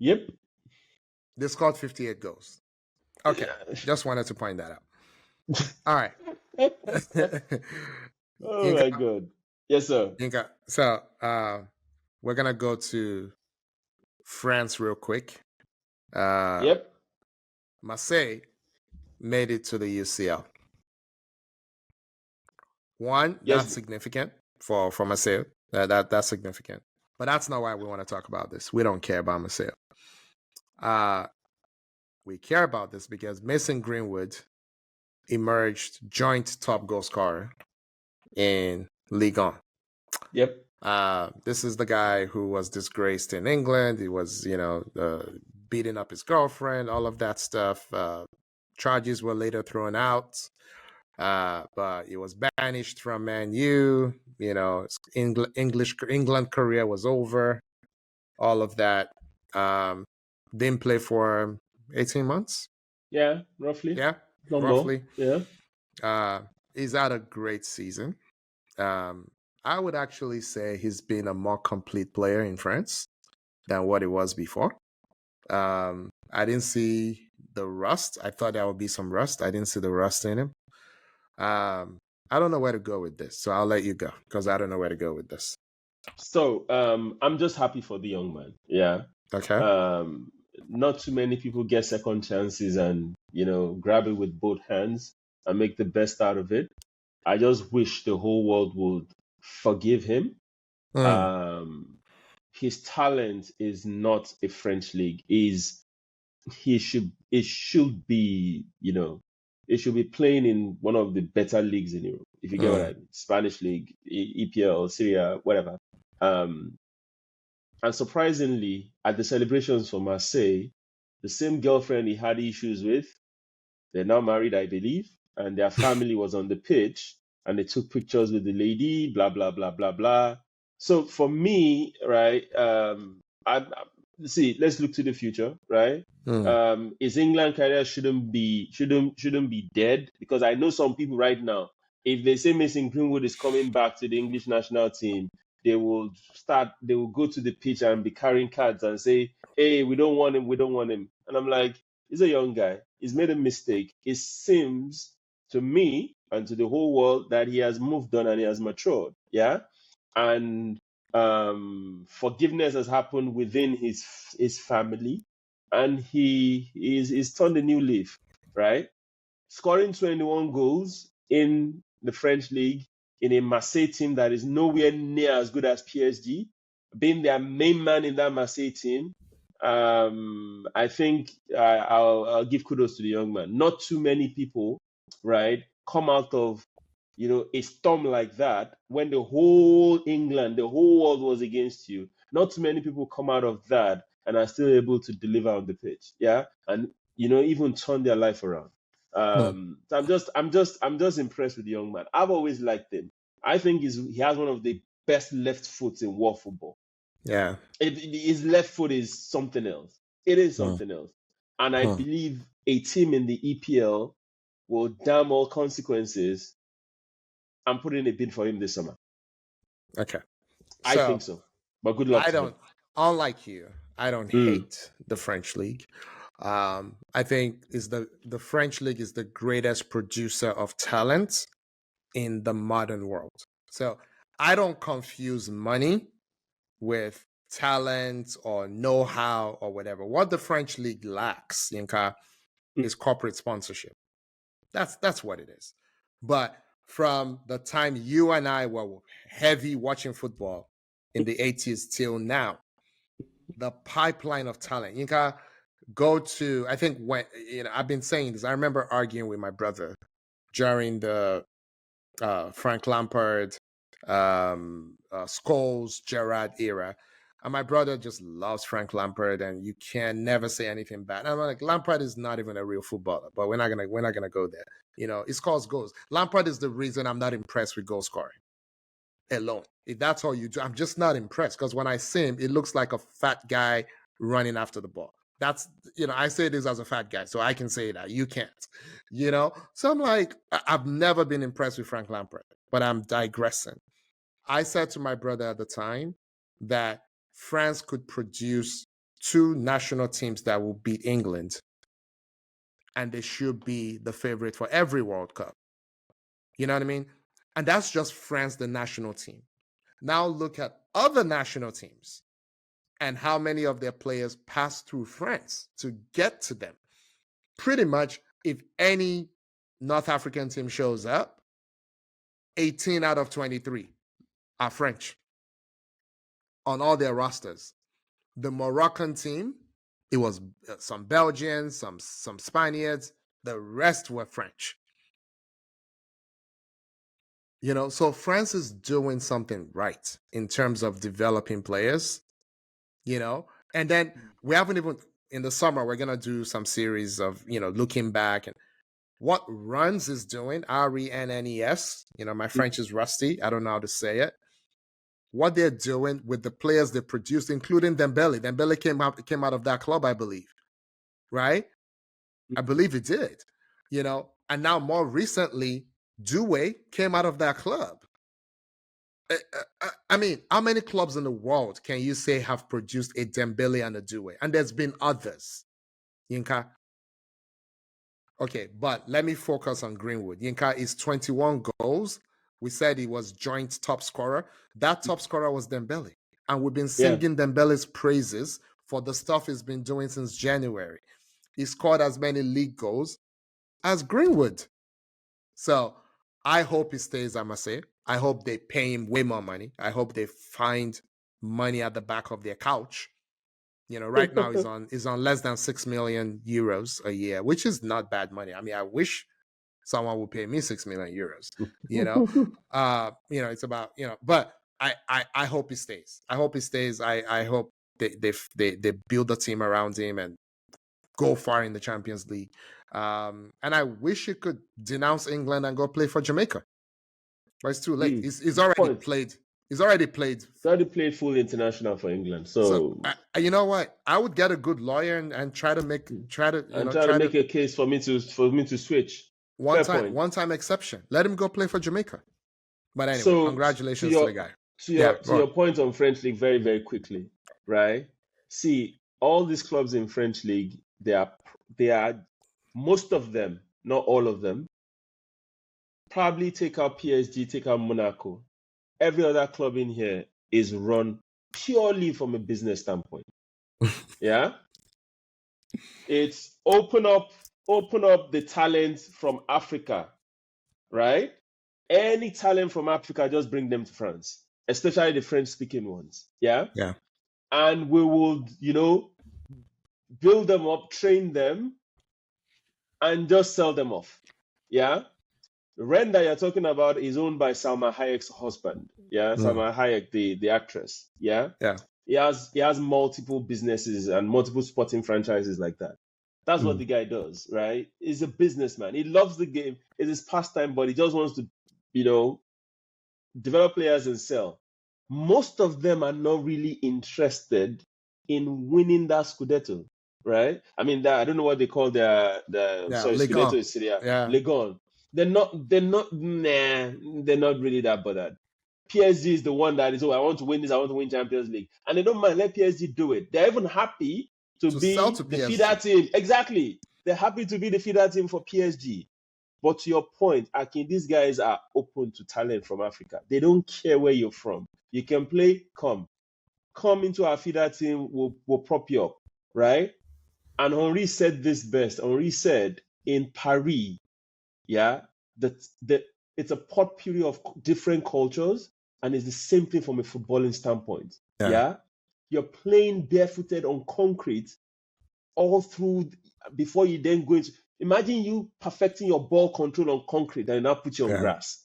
Yep. They scored 58 goals. Okay, just wanted to point that out. All right. Oh my God. Yes, sir. Inka, so we're gonna go to France real quick. Yep. Marseille made it to the UCL. That's significant for Marseille That's significant. But that's not why we want to talk about this. We don't care about Marseille. We care about this because Mason Greenwood emerged joint top goal scorer in Ligue 1. Yep. This is the guy who was disgraced in England. He was, beating up his girlfriend, all of that stuff. Charges were later thrown out, but he was banished from Man U. His England career was over. All of that. Didn't play for 18 months. Yeah, roughly. Yeah, roughly. Yeah. He's had a great season. I would actually say he's been a more complete player in France than what he was before. I didn't see the rust. I thought there would be some rust. I didn't see the rust in him. I don't know where to go with this, so I'll let you go because I don't know where to go with this. So I'm just happy for the young man. Yeah. Okay. Not too many people get second chances and grab it with both hands and make the best out of it. I just wish the whole world would forgive him. His talent is not a French league. It should be playing in one of the better leagues in Europe, if you get what I mean. Spanish league, EPL, Serie A, whatever. And surprisingly, at the celebrations for Marseille, the same girlfriend he had issues with, they're now married, I believe, and their family was on the pitch and they took pictures with the lady, blah, blah, blah, blah, blah. So for me, right, see, let's look to the future, right? His England career shouldn't be dead, because I know some people right now, if they say Mason Greenwood is coming back to the English national team, they will go to the pitch and be carrying cards and say, hey, we don't want him. And I'm like, he's a young guy. He's made a mistake. It seems to me and to the whole world that he has moved on and he has matured. Yeah. And forgiveness has happened within his family, and he's turned a new leaf, right? Scoring 21 goals in the French league in a Marseille team that is nowhere near as good as PSG, being their main man in that Marseille team. I think I'll give kudos to the young man. Not too many people, right, come out of a storm like that when the whole England, the whole world was against you. Not too many people come out of that and are still able to deliver on the pitch. Yeah, and even turn their life around. So I'm just impressed with the young man. I've always liked him. I think he has one of the best left foots in world football. Yeah. His left foot is something else. It is something else. And I believe a team in the EPL will damn all consequences and put in a bid for him this summer. Okay. I think so. But good luck to him. Unlike you, I don't hate the French league. I think the French league is the greatest producer of talent in the modern world. So I don't confuse money with talent or know-how or whatever. What the French league lacks, Yinka, is corporate sponsorship. That's what it is. But from the time you and I were heavy watching football in the 80s till now, the pipeline of talent, Yinka, go to, I think when, I've been saying this, I remember arguing with my brother during the Frank Lampard, Scholes, Gerrard era. And my brother just loves Frank Lampard, and you can never say anything bad. And I'm like, Lampard is not even a real footballer, but we're not gonna go there. He scores goals. Lampard is the reason I'm not impressed with goal scoring alone. If that's all you do, I'm just not impressed, because when I see him, it looks like a fat guy running after the ball. That's, I say this as a fat guy, so I can say that. You can't, So I'm like, I've never been impressed with Frank Lampard, but I'm digressing. I said to my brother at the time that France could produce 2 national teams that will beat England, and they should be the favorite for every World Cup. You know what I mean? And that's just France, the national team. Now look at other national teams and how many of their players pass through France to get to them. Pretty much, if any North African team shows up, 18 out of 23 are French. on all their rosters. The Moroccan team, it was some Belgians, some Spaniards. The rest were French. You know, so France is doing something right in terms of developing players, you know. And then we haven't even, in the summer, we're going to do some series of, you know, looking back and what Rennes is doing, RENNES. You know, my French is rusty. I don't know how to say it. What they're doing with the players they produced, including Dembele. Dembele came out of that club, I believe, right? I believe it did, you know. And now more recently, Doué came out of that club. I mean, how many clubs in the world can you say have produced a Dembele and a Doué? And there's been others, Yinka. Okay, but let me focus on Greenwood. Yinka is 21 goals. We said he was joint top scorer. That top scorer was Dembele. And we've been singing Dembele's praises for the stuff he's been doing since January. He scored as many league goals as Greenwood. So I hope he stays at Marseille. I hope they pay him way more money. I hope they find money at the back of their couch. You know, right now he's on less than 6 million euros a year, which is not bad money. I mean, I wish someone would pay me 6 million euros. You know, it's about, you know, but I hope he stays. I hope he stays. I hope they build a team around him and go far in the Champions League. And I wish he could denounce England and go play for Jamaica. But it's too late. He's already played. He's already played full international for England. So you know what? I would get a good lawyer and try to make a case for me to switch. One time exception. Let him go play for Jamaica. But anyway, congratulations to the guy. To your point on French League, very, very quickly, right? See, all these clubs in French League, they are most of them, not all of them. Probably take out PSG, take out Monaco. Every other club in here is run purely from a business standpoint. Yeah? It's open up the talent from Africa, right? Any talent from Africa, just bring them to France, especially the French-speaking ones. Yeah? Yeah. And we will, you know, build them up, train them, and just sell them off. Yeah? Ren that you're talking about is owned by Salma Hayek's husband. Yeah, Salma Hayek, the actress. Yeah, He has multiple businesses and multiple sporting franchises like that. That's what the guy does, right? He's a businessman. He loves the game. It's his pastime, but he just wants to, you know, develop players and sell. Most of them are not really interested in winning that Scudetto, right? I mean, I don't know what they call Scudetto is Serie A. Yeah. Ligue Un. They're not really that bothered. PSG is the one that is, I want to win this, I want to win Champions League. And they don't mind, let PSG do it. They're even happy to be the feeder team. Exactly. They're happy to be the feeder team for PSG. But to your point, Akin, these guys are open to talent from Africa. They don't care where you're from. You can play, come into our feeder team, we'll prop you up, right? And Henri said this best. Henri said, in Paris, yeah, it's a potpourri of different cultures, and it's the same thing from a footballing standpoint. Yeah? You're playing barefooted on concrete all through before you then go into. Imagine you perfecting your ball control on concrete and now put you on grass.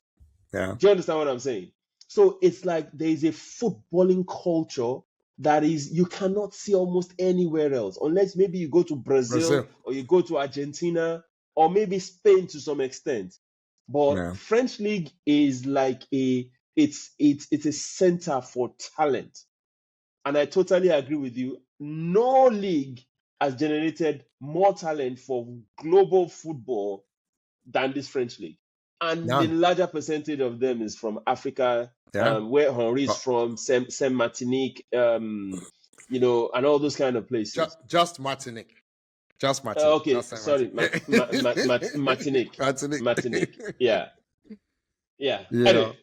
Yeah. Do you understand what I'm saying? So it's like there is a footballing culture that is you cannot see almost anywhere else, unless maybe you go to Brazil. Or you go to Argentina, or maybe Spain to some extent. But French League is like it's a center for talent. And I totally agree with you. No league has generated more talent for global football than this French League. And the larger percentage of them is from Africa, where Henri is from, Saint Martinique, you know, and all those kind of places. Just Martinique. Just Martinique. Okay, sorry, Martinique. Martinique. Yeah. Anyway,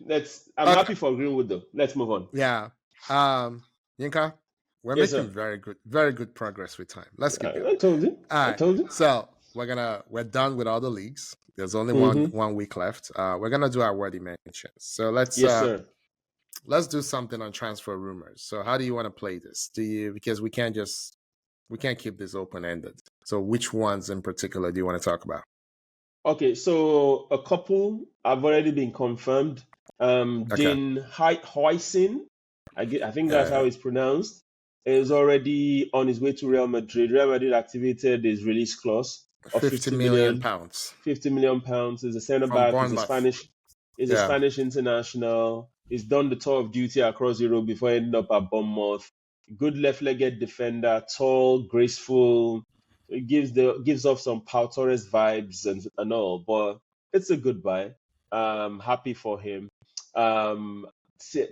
I'm happy for Greenwood though. Let's move on. Yeah. Yinka, we're making very good progress with time. Let's keep going. I told you. All right. So we're done with all the leagues. There's only one week left. We're gonna do our worthy mentions. So let's let's do something on transfer rumors. So how do you want to play this? Because we can't keep this open ended. So which ones in particular do you want to talk about? Okay, so a couple have already been confirmed. Okay. Huijsen, I think that's how it's pronounced, is already on his way to Real Madrid. Real Madrid activated his release clause of 50 million pounds. 50 million pounds. He's a centre From back. Bournemouth. He's a Spanish international. He's done the tour of duty across Europe before ending up at Bournemouth. Good left-legged defender, tall, graceful. It gives off some Pau Torres vibes and all, but it's a good buy. Happy for him.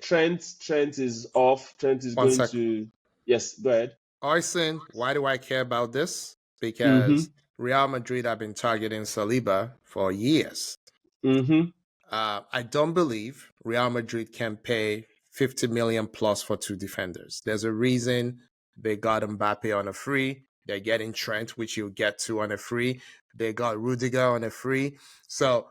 Trent is off. Trent is going to. Yes, go ahead. Huijsen, why do I care about this? Because Real Madrid have been targeting Saliba for years. I don't believe Real Madrid can pay 50 million plus for two defenders. There's a reason they got Mbappe on a free. They're getting Trent, which you'll get to on a free. They got Rudiger on a free. So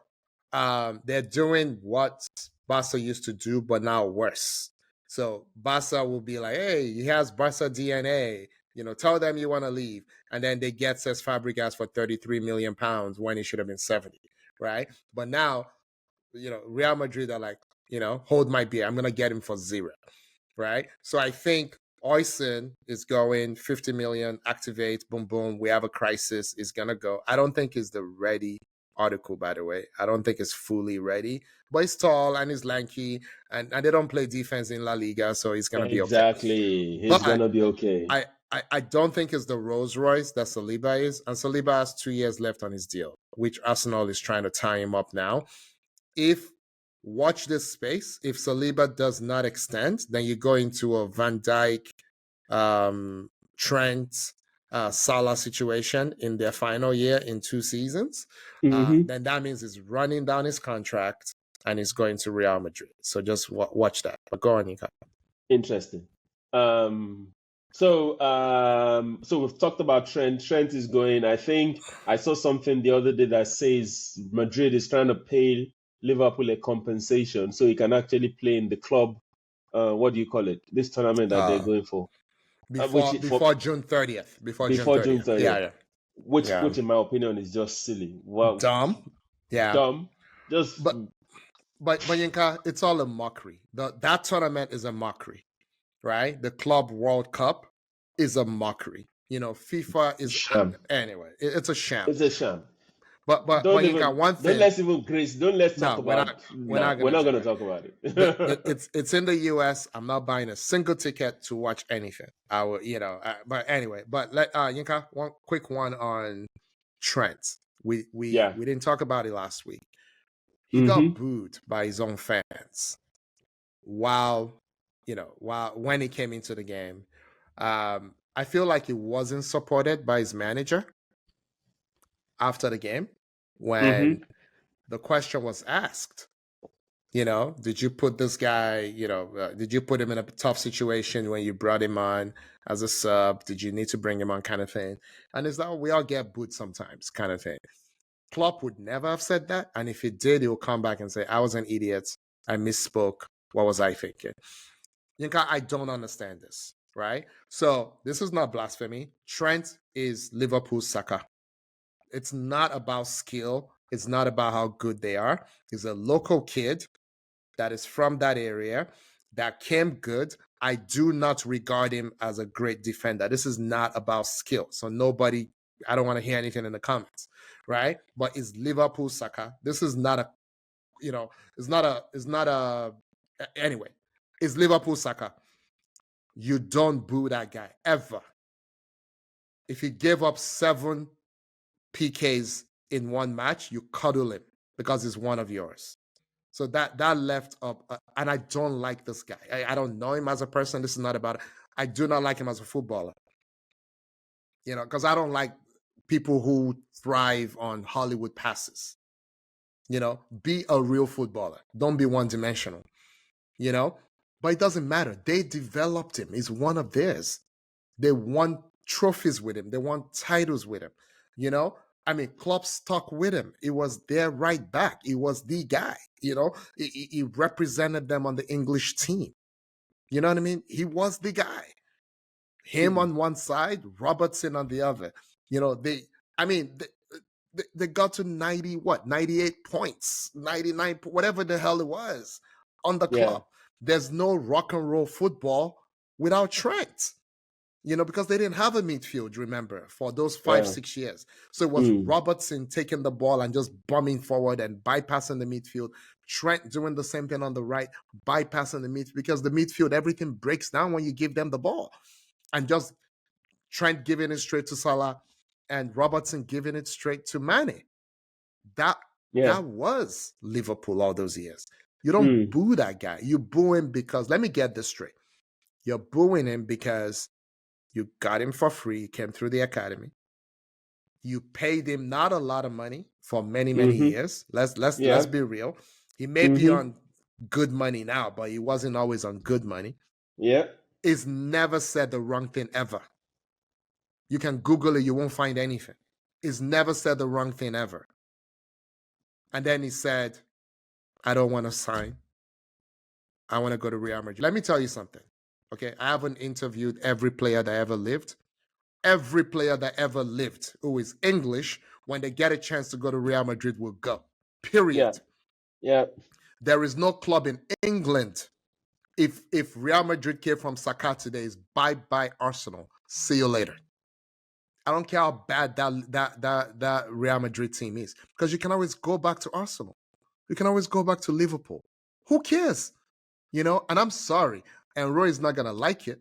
they're doing what Barca used to do, but now worse. So Barca will be like, hey, he has Barca DNA. Tell them you want to leave. And then they get Cesc Fabregas for 33 million pounds when he should have been 70, right? But now, Real Madrid are like, hold my beer. I'm going to get him for zero, right? So I think Huijsen is going 50 million, activate, boom, boom. We have a crisis. Is going to go. I don't think it's the ready article, by the way. I don't think it's fully ready, but he's tall and he's lanky and they don't play defense in La Liga, so he's going to be okay. Exactly. He's going to be okay. I don't think it's the Rolls Royce that Saliba is, and Saliba has 2 years left on his deal, which Arsenal is trying to tie him up now. Watch this space. If Saliba does not extend, then you go into a Van Dijk, Trent, Salah situation in their final year in 2 seasons. Then that means he's running down his contract and he's going to Real Madrid. So just watch that. But go on, Nika. Interesting. So we've talked about Trent. Trent is going. I think I saw something the other day that says Madrid is trying to pay Liverpool a compensation so he can actually play in the club. What do you call it? This tournament that they're going for. Before June 30th. Before June 30th. Yeah. Which in my opinion is just silly. Wow. Dumb. Yeah. Dumb. Just. But Yinka, it's all a mockery. That tournament is a mockery. Right? The Club World Cup is a mockery. FIFA is sham. Anyway, it's a sham. It's a sham. But you got one thing. Let's talk about it. We're not going to talk about it. It's in the US. I'm not buying a single ticket to watch anything. I will, but anyway, Yinka, one quick one on Trent. We didn't talk about it last week. He got booed by his own fans while when he came into the game. I feel like he wasn't supported by his manager after the game when the question was asked, did you put this guy, did you put him in a tough situation when you brought him on as a sub? Did you need to bring him on, kind of thing? And it's like, we all get booed sometimes, kind of thing. Klopp would never have said that. And if he did, he'll come back and say, I was an idiot. I misspoke. What was I thinking? Yinka, I don't understand this, right? So this is not blasphemy. Trent is Liverpool's Saka. It's not about skill. It's not about how good they are. He's a local kid that is from that area that came good. I do not regard him as a great defender. This is not about skill. So I don't want to hear anything in the comments, right? But it's Liverpool Saka. This is not anyway. It's Liverpool Saka. You don't boo that guy ever. If he gave up 7 PKs in one match, you cuddle him because he's one of yours. So that left up, and I don't like this guy. I don't know him as a person. This is not about it. I do not like him as a footballer. Because I don't like people who thrive on Hollywood passes. Be a real footballer. Don't be one-dimensional. But it doesn't matter. They developed him. He's one of theirs. They won trophies with him. They won titles with him. Klopp stuck with him. It was their right back. It was the guy. He represented them on the English team. You know what I mean? He was the guy. Him on one side, Robertson on the other. They got to 98 points, 99, whatever the hell it was on the club. There's no rock and roll football without Trent, because they didn't have a midfield, remember, for those 5-6 years. So it was Robertson taking the ball and just bombing forward and bypassing the midfield. Trent doing the same thing on the right, bypassing the midfield, because the midfield, everything breaks down when you give them the ball. And just Trent giving it straight to Salah and Robertson giving it straight to Mane. That was Liverpool all those years. You don't boo that guy. You boo him because, let me get this straight. You're booing him because you got him for free. He came through the academy. You paid him not a lot of money for many, many years. Let's be real. He may be on good money now, but he wasn't always on good money. Yeah. He's never said the wrong thing ever. You can Google it, you won't find anything. He's never said the wrong thing ever. And then he said, I don't want to sign. I want to go to Real Madrid. Let me tell you something. Okay, I haven't interviewed every player that ever lived. Every player that ever lived who is English, when they get a chance to go to Real Madrid, will go. Period. Yeah. There is no club in England. If Real Madrid came from Saka today, is bye-bye Arsenal. See you later. I don't care how bad that Real Madrid team is, because you can always go back to Arsenal. You can always go back to Liverpool. Who cares? And I'm sorry, and Roy is not going to like it,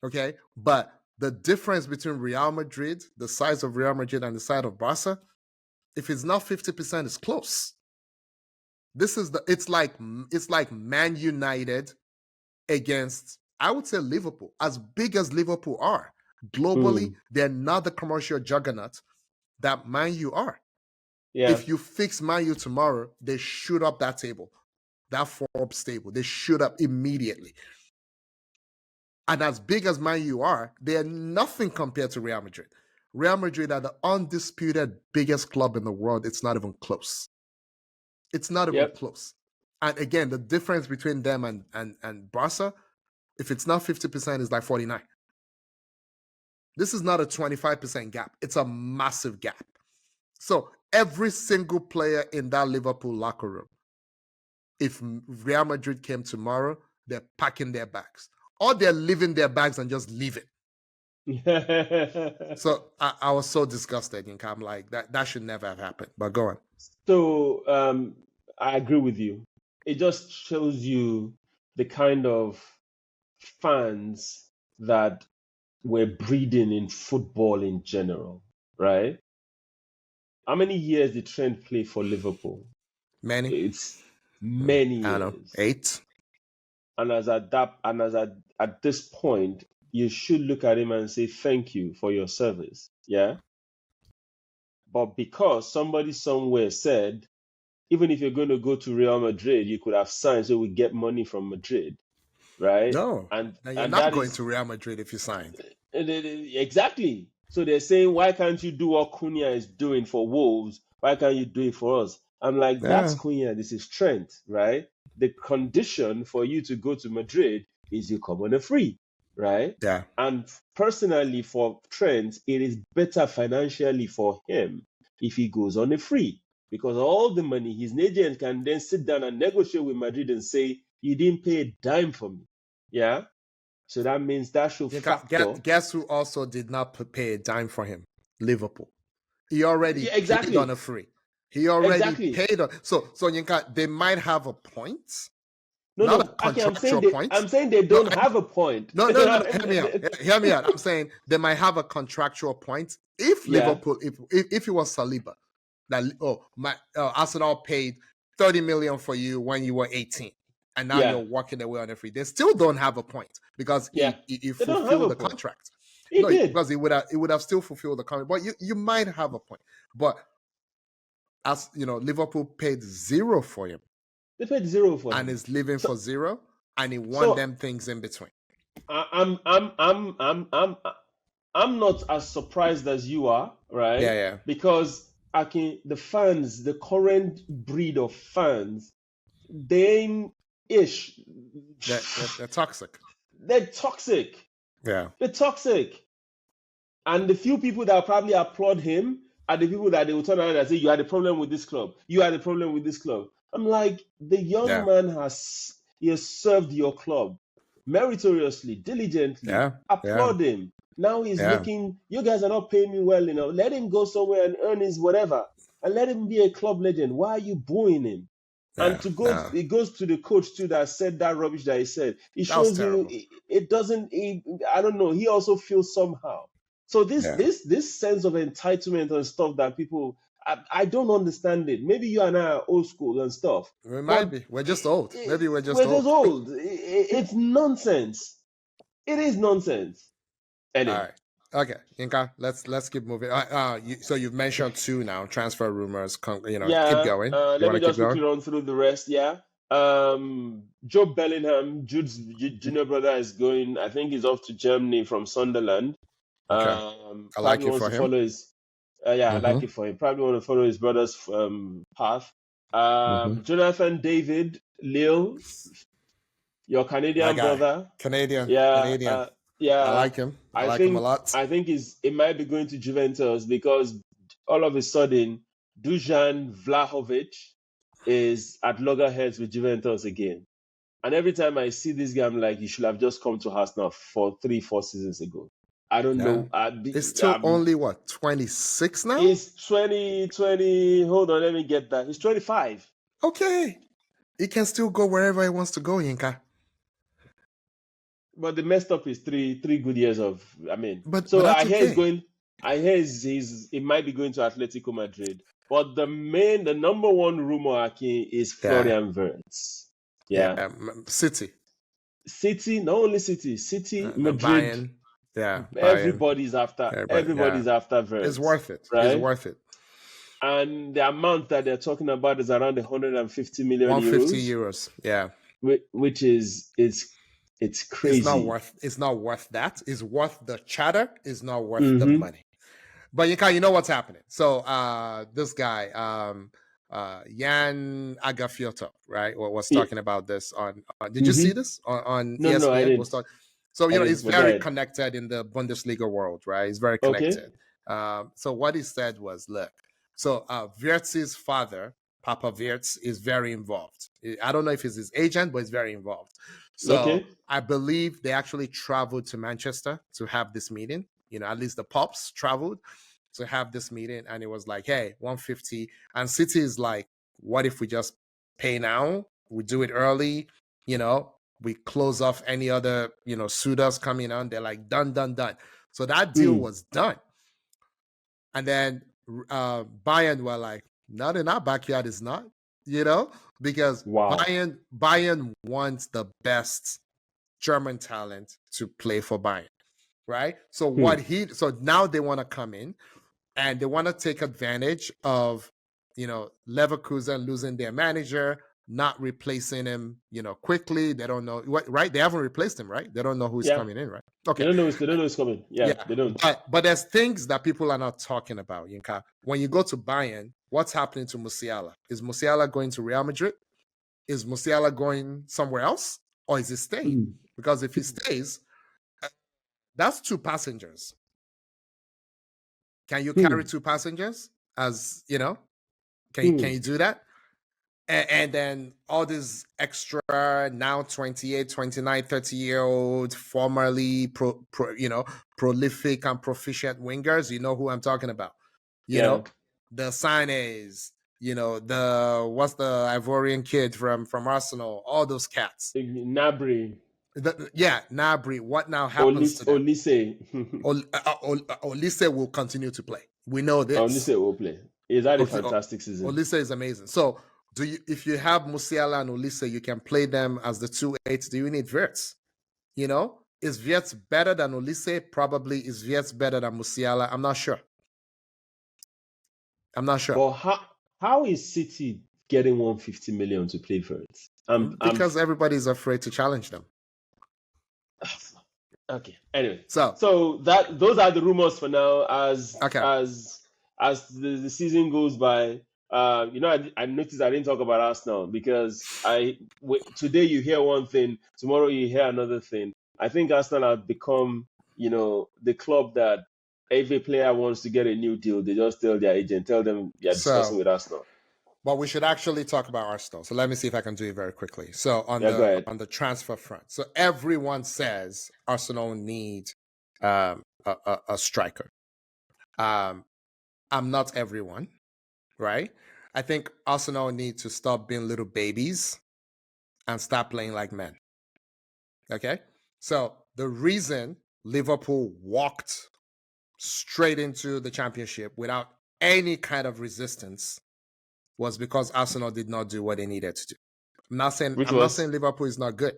okay? But the difference between Real Madrid, the size of Real Madrid and the size of Barca, if it's not 50%, it's close. It's like Man United against, I would say, Liverpool. As big as Liverpool are, globally, they're not the commercial juggernaut that Man U are. Yeah. If you fix Man U tomorrow, they shoot up that table, that Forbes table. They shoot up immediately. And as big as Man U are, they are nothing compared to Real Madrid. Real Madrid are the undisputed biggest club in the world. It's not even close. It's not even close. And again, the difference between them and Barca, if it's not 50%, it's like 49. This is not a 25% gap. It's a massive gap. So every single player in that Liverpool locker room, if Real Madrid came tomorrow, they're packing their bags. Or they're leaving their bags and just leaving. So I was so disgusted. I'm like, that should never have happened. But go on. So I agree with you. It just shows you the kind of fans that we're breeding in football in general, right? How many years did Trent play for Liverpool? Many. It's many years. I don't know, 8. And at this point, you should look at him and say thank you for your service. Yeah. But because somebody somewhere said, even if you're going to go to Real Madrid, you could have signed so we get money from Madrid, right? No, and you're not going to Real Madrid if you signed. Exactly. So they're saying, why can't you do what Cunha is doing for Wolves? Why can't you do it for us? I'm like, that's Cunha, this is Trent, right? The condition for you to go to Madrid is you come on a free, right? Yeah. And personally, for Trent, it is better financially for him if he goes on a free, because all the money, his agent can then sit down and negotiate with Madrid and say, you didn't pay a dime for me. Yeah. So that means that should factor. Guess who also did not pay a dime for him? Liverpool. He already paid on a free. He already paid on. So Yinka, they might have a point. No. I'm saying they don't have a point. No. Hear me out. I'm saying they might have a contractual point if Liverpool, if it was Saliba, that Arsenal paid 30 million for you when you were 18. And now you're walking away on a free. They still don't have a point because he fulfilled the contract. He did. Because he would have still fulfilled the contract. But you might have a point. But as you know, Liverpool paid 0 for him. They paid 0 for him, and is living for 0, and he won them things in between. I'm not as surprised as you are, right? Yeah. Because the fans, the current breed of fans, they ain't ish. They're toxic. They're toxic. Yeah. They're toxic. And the few people that probably applaud him are the people that they will turn around and say, you had a problem with this club. You had a problem with this club. I'm like, the young man has served your club meritoriously, diligently. Applaud him. Now he's looking, you guys are not paying me well enough. Let him go somewhere and earn his whatever. And let him be a club legend. Why are you booing him? And it goes to the coach too that said that rubbish that he said. It shows you it doesn't. I don't know. He also feels somehow. So this sense of entitlement and stuff that people, I don't understand it. Maybe you and I are old school and stuff. We might be. We're just old. Maybe we're just old. It's nonsense. It is nonsense. Anyway. All right. Okay, Yinka, let's keep moving. So you've mentioned 2 now, transfer rumors. Keep going. Let me just quickly run through the rest. Joe Bellingham, Jude's junior brother, is going. I think he's off to Germany from Sunderland. Okay. I like it for him. I like it for him. Probably want to follow his brother's path. Jonathan David, Lille, your Canadian brother. Canadian. I like him. I like him a lot. I think it might be going to Juventus because all of a sudden Dusan Vlahovic is at loggerheads with Juventus again. And every time I see this guy, I'm like, he should have just come to Arsenal for 3-4 seasons ago. I don't know. It's still only 26 now? It's 20. Hold on, let me get that. He's 25. Okay. He can still go wherever he wants to go, Yinka. But the messed up is three good years of. I hear he's going. I hear he might be going to Atletico Madrid. But the number one rumor, Aki, is Florian Wirtz. City, not only City, Madrid. Bayern. Everybody's after. Everybody's after Wirtz. It's worth it. Right? It's worth it. And the amount that they're talking about is around 150 million 150 euros. Yeah. Which is it's crazy. It's not worth that. It's worth the chatter. It's not worth the money. But you know what's happening. So this guy, Jan Agafioto, right, was talking about this on did you see this on ESPN? No, I didn't. So he's very connected in the Bundesliga world, right? He's very connected. So what he said was, look, so Wirtz's father, Papa Wirtz, is very involved. I don't know if he's his agent, but he's very involved. So I believe they actually traveled to Manchester to have this meeting. At least the Pops traveled to have this meeting. And it was like, hey, 150. And City is like, what if we just pay now? We do it early. We close off any other, suitors coming on. They're like, done. So that deal was done. And then Bayern were like, not in our backyard, is not, because Bayern wants the best German talent to play for Bayern, right? So so now they want to come in and they want to take advantage of, Leverkusen losing their manager, not replacing him, quickly. They don't know what, right? They haven't replaced him, right? They don't know who's coming in, right? Okay. They don't know who's coming. Yeah, they don't. But there's things that people are not talking about, Yinka. When you go to Bayern, what's happening to Musiala? Is Musiala going to Real Madrid? Is Musiala going somewhere else? Or is he staying? Because if he stays, that's 2 passengers. Can you carry 2 passengers? As, can you do that? And then all these extra now 28, 29, 30-year-old, formerly prolific and proficient wingers, you know who I'm talking about. You know, the Sanes, what's the Ivorian kid from Arsenal, all those cats. Nabry. Nabry. What now happens to them? Olise will continue to play. We know this. Olise will play. He's had a fantastic season. Olise is amazing. So if you have Musiala and Olise, you can play them as the 2-8s. Do you need Wirtz? Is Wirtz better than Olise? Probably. Is Wirtz better than Musiala? I'm not sure. But how is City getting 150 million to play Wirtz? Because everybody's afraid to challenge them. Okay. Anyway, so those are the rumors for now. As the season goes by, I noticed I didn't talk about Arsenal because today you hear one thing, tomorrow you hear another thing. I think Arsenal have become, the club that if a player wants to get a new deal, they just tell their agent, tell them you're discussing with Arsenal. But we should actually talk about Arsenal. So let me see if I can do it very quickly. So on the transfer front, so everyone says Arsenal need a striker. I'm not everyone, right? I think Arsenal need to stop being little babies and start playing like men. Okay? So the reason Liverpool walked straight into the championship without any kind of resistance was because Arsenal did not do what they needed to do. I'm not saying Liverpool is not good,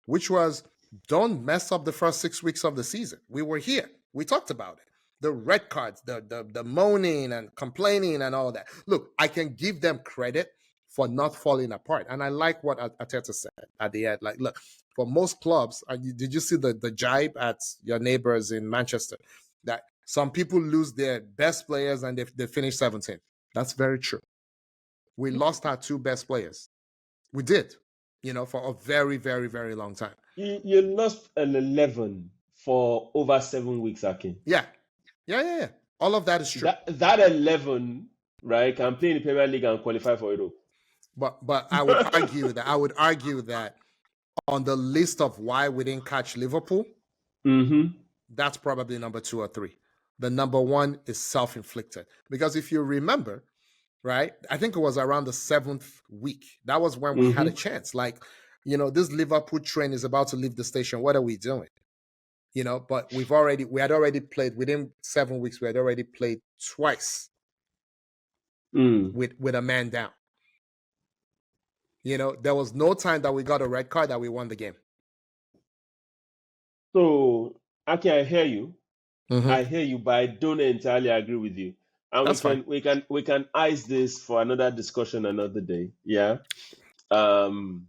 which was don't mess up the first 6 weeks of the season. We were here. We talked about it. The red cards, the moaning and complaining and all that. Look, I can give them credit for not falling apart. And I like what Arteta said at the end. Like, look, for most clubs, did you see the jibe at your neighbors in Manchester? That some people lose their best players and they finish 17th. That's very true. We lost our two best players. We did, for a very, very, very long time. You lost an 11 for over 7 weeks, Akin. Yeah. All of that is true. That 11, right, can play in the Premier League and qualify for Europe. But I would argue that on the list of why we didn't catch Liverpool, that's probably number 2 or 3. The number 1 is self-inflicted. Because if you remember, right, I think it was around the 7th week. That was when we had a chance. Like, this Liverpool train is about to leave the station. What are we doing? But we had already played within 7 weeks. We had already played twice with a man down. There was no time that we got a red card that we won the game. So, Aki, I hear you. I hear you, but I don't entirely agree with you. And that's fine. We can ice this for another discussion another day. Yeah. And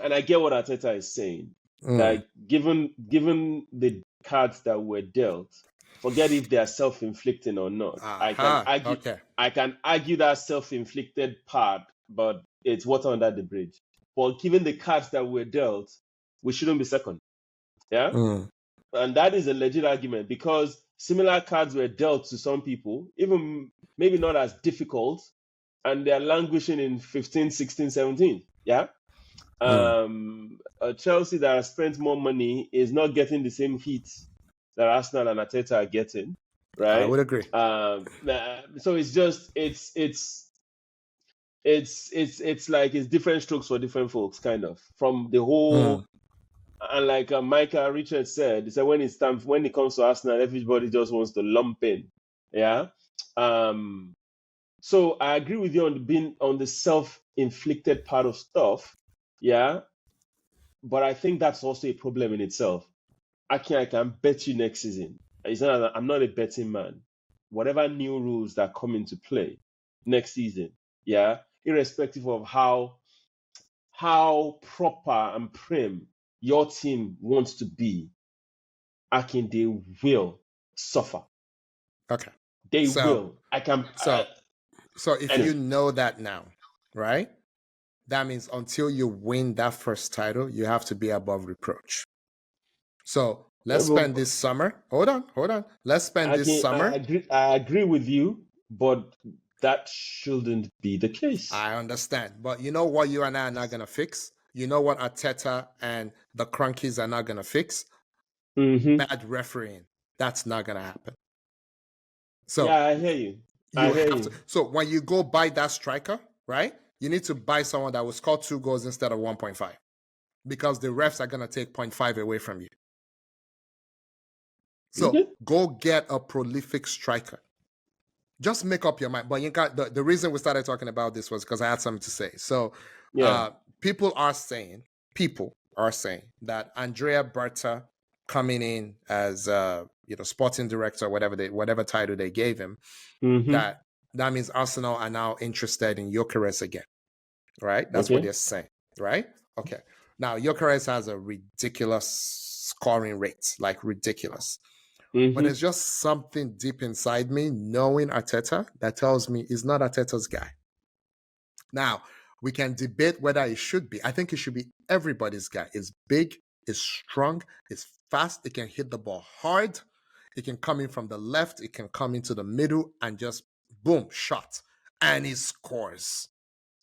I get what Arteta is saying. Like, given the cards that were dealt, forget if they are self-inflicting or not. I can argue that self-inflicted part, but it's water under the bridge. But given the cards that were dealt, we shouldn't be second. Yeah. And that is a legit argument because similar cards were dealt to some people, even maybe not as difficult, and they're languishing in 15, 16, 17. Yeah. Chelsea that has spent more money is not getting the same heat that Arsenal and Arteta are getting, right? I would agree. So it's just it's like it's different strokes for different folks, kind of, from the whole. And like Micah Richards said, he said when it comes to Arsenal, everybody just wants to lump in. Yeah. So I agree with you on the self-inflicted part of stuff. Yeah. But I think that's also a problem in itself. I can bet you next season. I'm not a betting man. Whatever new rules that come into play next season, yeah, irrespective of how proper and prim your team wants to be, they will suffer. Okay. They will. So if you know that now, right? That means until you win that first title, you have to be above reproach. So let's spend this summer. Hold on. Let's spend this summer. I agree with you, but that shouldn't be the case. I understand. But you know what you and I are not going to fix? You know what Arteta and the Cronkies are not going to fix? Bad refereeing. That's not going to happen. So yeah, I hear you. So when you go buy that striker, right? You need to buy someone that will score 2 goals instead of 1.5 because the refs are going to take 0.5 away from you. So go get a prolific striker. Just make up your mind. But the reason we started talking about this was because I had something to say. So people are saying that Andrea Berta coming in as sporting director, whatever title they gave him, that means Arsenal are now interested in Gyökeres again, right? That's what they're saying, right? Okay. Now Gyökeres has a ridiculous scoring rate, like ridiculous. But there's just something deep inside me, knowing Arteta, that tells me he's not Arteta's guy. Now, we can debate whether it should be. I think it should be everybody's guy. It's big, it's strong, it's fast, it can hit the ball hard, it can come in from the left, it can come into the middle and just boom, shot. And he scores.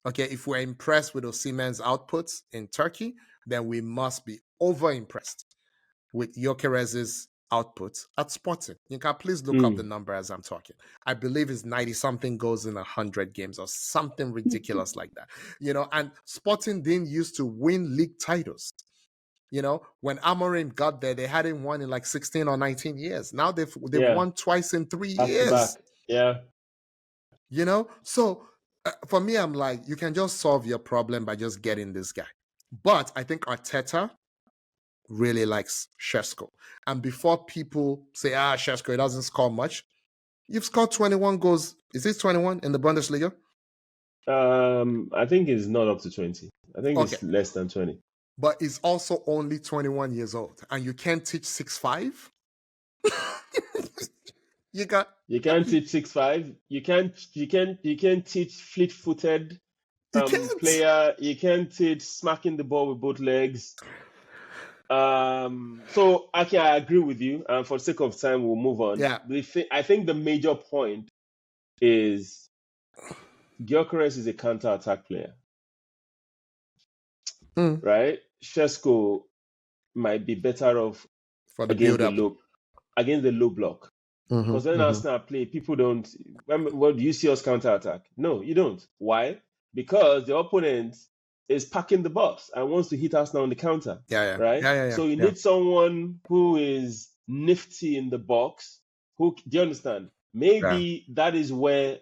Okay, if we're impressed with Osimhen's outputs in Turkey, then we must be over-impressed with Gyökeres's outputs at Sporting. You can please look up the number as I'm talking. I believe it's 90-something goals in 100 games or something ridiculous like that. And Sporting didn't used to win league titles. When Amorim got there, they hadn't won in like 16 or 19 years. Now they've won twice in 3 years. Back. Yeah. So for me, I'm like, you can just solve your problem by just getting this guy. But I think Arteta really likes Šeško. And before people say, Šeško, he doesn't score much, you've scored 21 goals. Is it 21 in the Bundesliga? I think it's not up to 20. I think it's less than 20. But he's also only 21 years old. And you can't teach 6'5"? You can't teach 6'5". You can't teach fleet-footed player. You can't teach smacking the ball with both legs. So I agree with you. And for the sake of time, we'll move on. Yeah. I think the major point is Gyökeres is a counter-attack player. Right? Šeško might be better off against the low block. Because when Arsenal play, people don't. Well, do you see us counter-attack? No, you don't. Why? Because the opponent is packing the box and wants to hit Arsenal on the counter. Right? So you need someone who is nifty in the box. Do you understand? Maybe that is where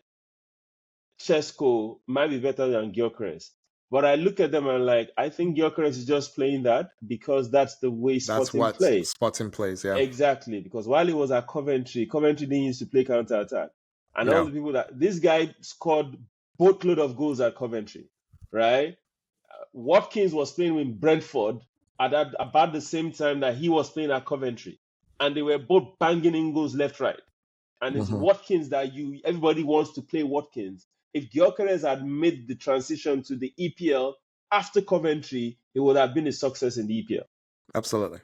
Šeško might be better than Gyökeres. But I look at them and like, I think Gyökeres is just playing that because that's the way Sporting plays. Sporting plays, yeah. Exactly. Because while he was at Coventry didn't used to play counter-attack. And all the people this guy scored boatload of goals at Coventry, right? Watkins was playing with Brentford at about the same time that he was playing at Coventry. And they were both banging in goals left, right. And it's Watkins that everybody wants to play Watkins. If Gyökeres had made the transition to the EPL after Coventry, it would have been a success in the EPL. Absolutely.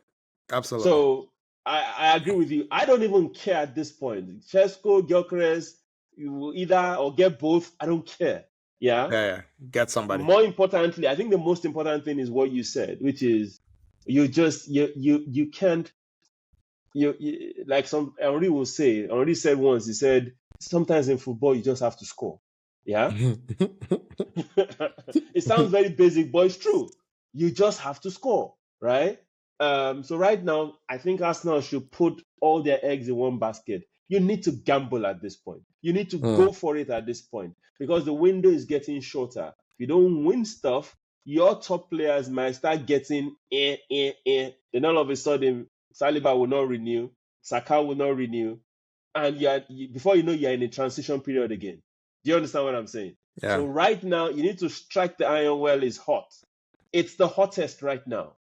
So I agree with you. I don't even care at this point. Šeško, Gyökeres, you will either or get both. I don't care. Yeah. Get somebody. More importantly, I think the most important thing is what you said, which is you can't. Like Henri will say. Henri said once. He said sometimes in football you just have to score. Yeah. It sounds very basic, but it's true. You just have to score, right? So right now, I think Arsenal should put all their eggs in one basket. You need to gamble at this point. You need to go for it at this point because the window is getting shorter. If you don't win stuff, your top players might start getting Then all of a sudden, Saliba will not renew, Saka will not renew, and before you know, you're in a transition period again. Do you understand what I'm saying? Yeah. So right now, you need to strike the iron while it's hot. It's the hottest right now.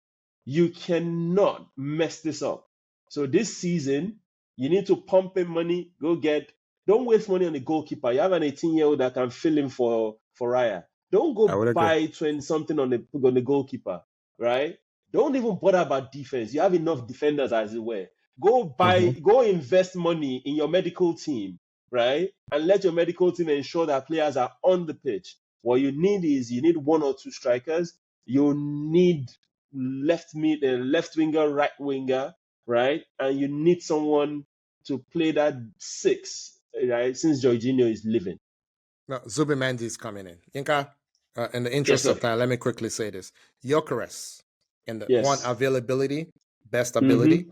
You cannot mess this up. So this season, you need to pump in money, don't waste money on the goalkeeper. You have an 18-year-old that can fill in for Raya. Don't go buy 20-something on the goalkeeper, right? Don't even bother about defense. You have enough defenders as it were. Go invest money in your medical team, right? And let your medical team ensure that players are on the pitch. What you need one or two strikers. You need left winger, right winger, right? And you need someone to play that 6, right? Since Jorginho is leaving. No, Zubimendi is coming in. Yinka, in the interest of time, let me quickly say this. Gyökeres, in the one availability, best ability,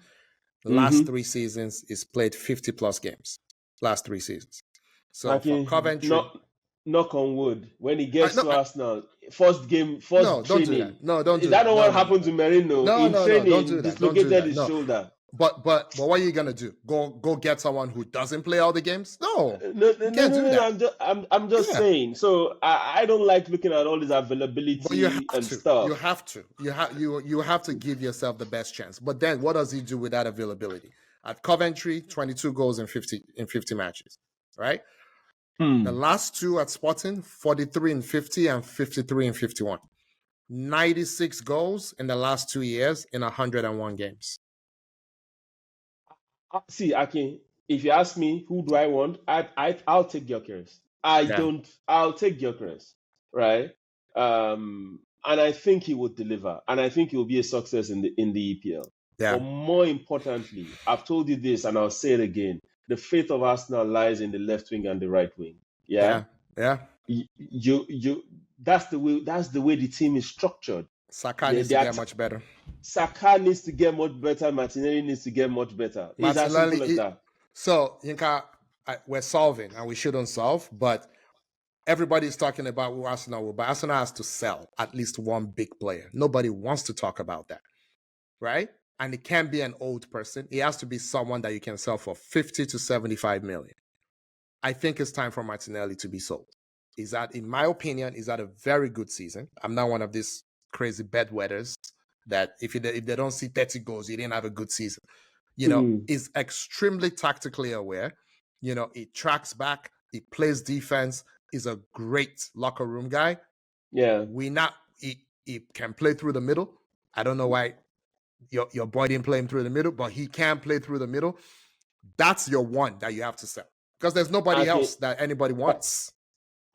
last 3 seasons, he's played 50-plus games. Last 3 seasons. So for Coventry... Knock on wood. When he gets to Arsenal, first training. Don't do that. No, don't do Is that. that not what happened to Merino? In training, don't do that. dislocated his shoulder. But what are you gonna do? Go get someone who doesn't play all the games? No. I'm just saying. So I don't like looking at all this availability and stuff. You have to. You have to give yourself the best chance. But then, what does he do with that availability? At Coventry, 22 goals in 50 matches, right? The last two at Sporting, 43 in 50 and 53 in 51. 96 goals in the last 2 years in 101 games. See, Akin, if you ask me who do I want, I'll take Gyökeres. I'll take Gyökeres, right? And I think he would deliver, and I think he will be a success in the EPL. Yeah. But more importantly, I've told you this, and I'll say it again: the fate of Arsenal lies in the left wing and the right wing. Yeah. You that's the way the team is structured. Saka needs to get much better. Saka needs to get much better. Martinelli needs to get much better. It's as simple as that. So, Yinka, we're solving, and we shouldn't solve, but everybody's talking about who Arsenal will buy. Arsenal has to sell at least one big player. Nobody wants to talk about that, right? And it can't be an old person. It has to be someone that you can sell for 50 to 75 million. I think it's time for Martinelli to be sold. In my opinion, is that a very good season. I'm not one of these crazy bedwetters that if they don't see 30 goals, he didn't have a good season. Is extremely tactically aware. He tracks back, he plays defense, is a great locker room guy. Yeah. He can play through the middle. I don't know why your boy didn't play him through the middle, but he can play through the middle. That's your one that you have to sell. Because there's nobody else that anybody wants.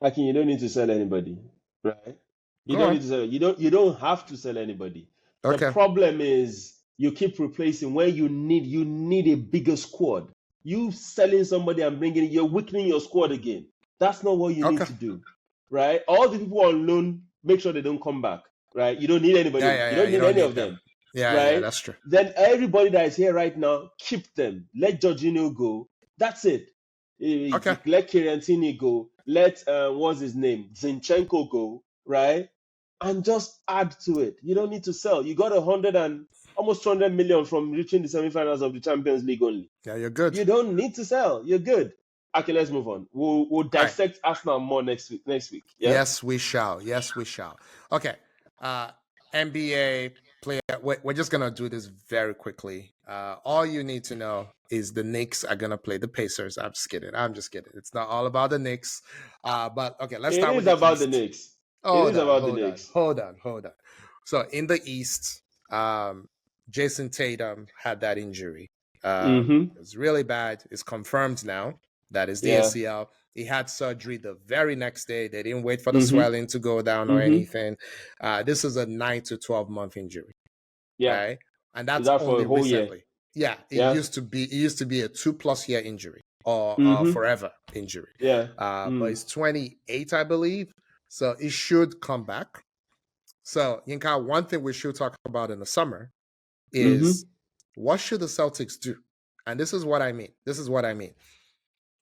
Akin, you don't need to sell anybody, right? You don't need to sell. You don't have to sell anybody. Okay. The problem is you keep replacing when you need a bigger squad. You selling somebody and bringing it, you're weakening your squad again. That's not what you need to do, right? All the people on loan, make sure they don't come back, right? You don't need anybody. You don't need any of them. Yeah, that's true. Then everybody that is here right now, keep them. Let Jorginho go. That's it. Okay. Let Kiriantini go. Let what's his name? Zinchenko go, right? And just add to it. You don't need to sell. You got almost 200 million from reaching the semifinals of the Champions League only. Yeah, you're good. You don't need to sell. You're good. Okay, let's move on. We'll dissect Arsenal more next week. Yeah? Yes, we shall. Okay. NBA player. We're just gonna do this very quickly. All you need to know is the Knicks are gonna play the Pacers. I'm just kidding. It's not all about the Knicks. But okay, let's start with the East. It is about the Knicks. Hold on. So in the East, Jason Tatum had that injury. It was really bad. It's confirmed now. That is the ACL. He had surgery the very next day. They didn't wait for the swelling to go down or anything. This is a 9 to 12 month injury. Yeah. Right? And that's only recently. Year? Yeah. It used to be a 2+ year injury or forever injury. Yeah. But he's 28, I believe. So it should come back. So, Yinka, one thing we should talk about in the summer is what should the Celtics do? And this is what I mean.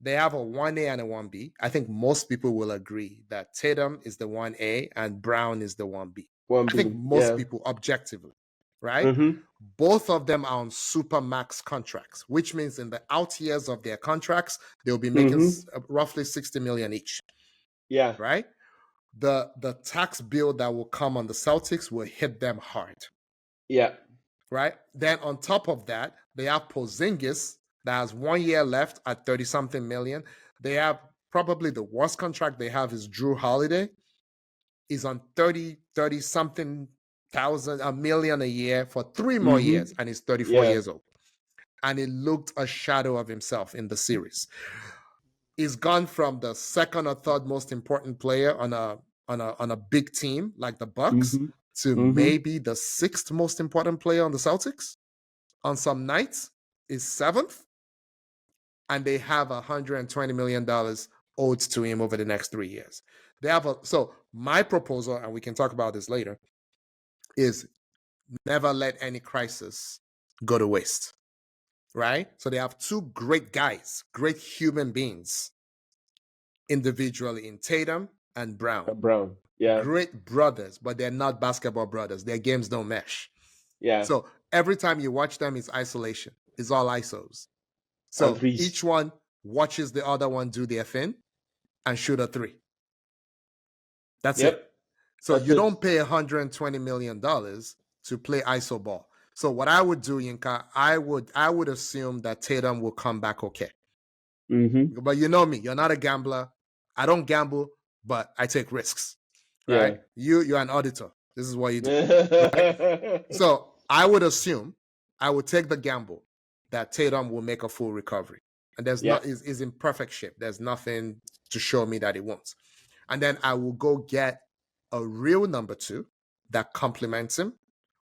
They have a 1A and a 1B. I think most people will agree that Tatum is the 1A and Brown is the 1B. I think most people objectively, right? Both of them are on super max contracts, which means in the out years of their contracts, they'll be making roughly 60 million each. Yeah. Right? The tax bill that will come on the Celtics will hit them hard. Yeah. Right? Then on top of that, they have Porzingis that has 1 year left at 30-something million. They have probably the worst contract they have is Drew Holiday. He's on 30-something thousand, a million a year for 3 more years, and he's 34 years old. And he looked a shadow of himself in the series. He's gone from the second or third most important player on a big team like the Bucks to maybe the 6th most important player on the Celtics. On some nights, is 7th. And they have $120 million owed to him over the next 3 years. So my proposal, and we can talk about this later, is never let any crisis go to waste, right? So they have 2 great guys, great human beings, individually in Tatum and Brown. Yeah. Great brothers, but they're not basketball brothers. Their games don't mesh. Yeah. So every time you watch them, it's isolation. It's all ISOs. So each one watches the other one do their thing and shoot a 3. That's it. So you don't pay $120 million to play ISO ball. So what I would do, Yinka, I would assume that Tatum will come back okay. But you know me, you're not a gambler. I don't gamble, but I take risks. Right? Yeah. You're an auditor. This is what you do. Right? So I would assume, I would take the gamble that Tatum will make a full recovery. And there's not is in perfect shape. There's nothing to show me that it won't. And then I will go get a real number 2 that complements him,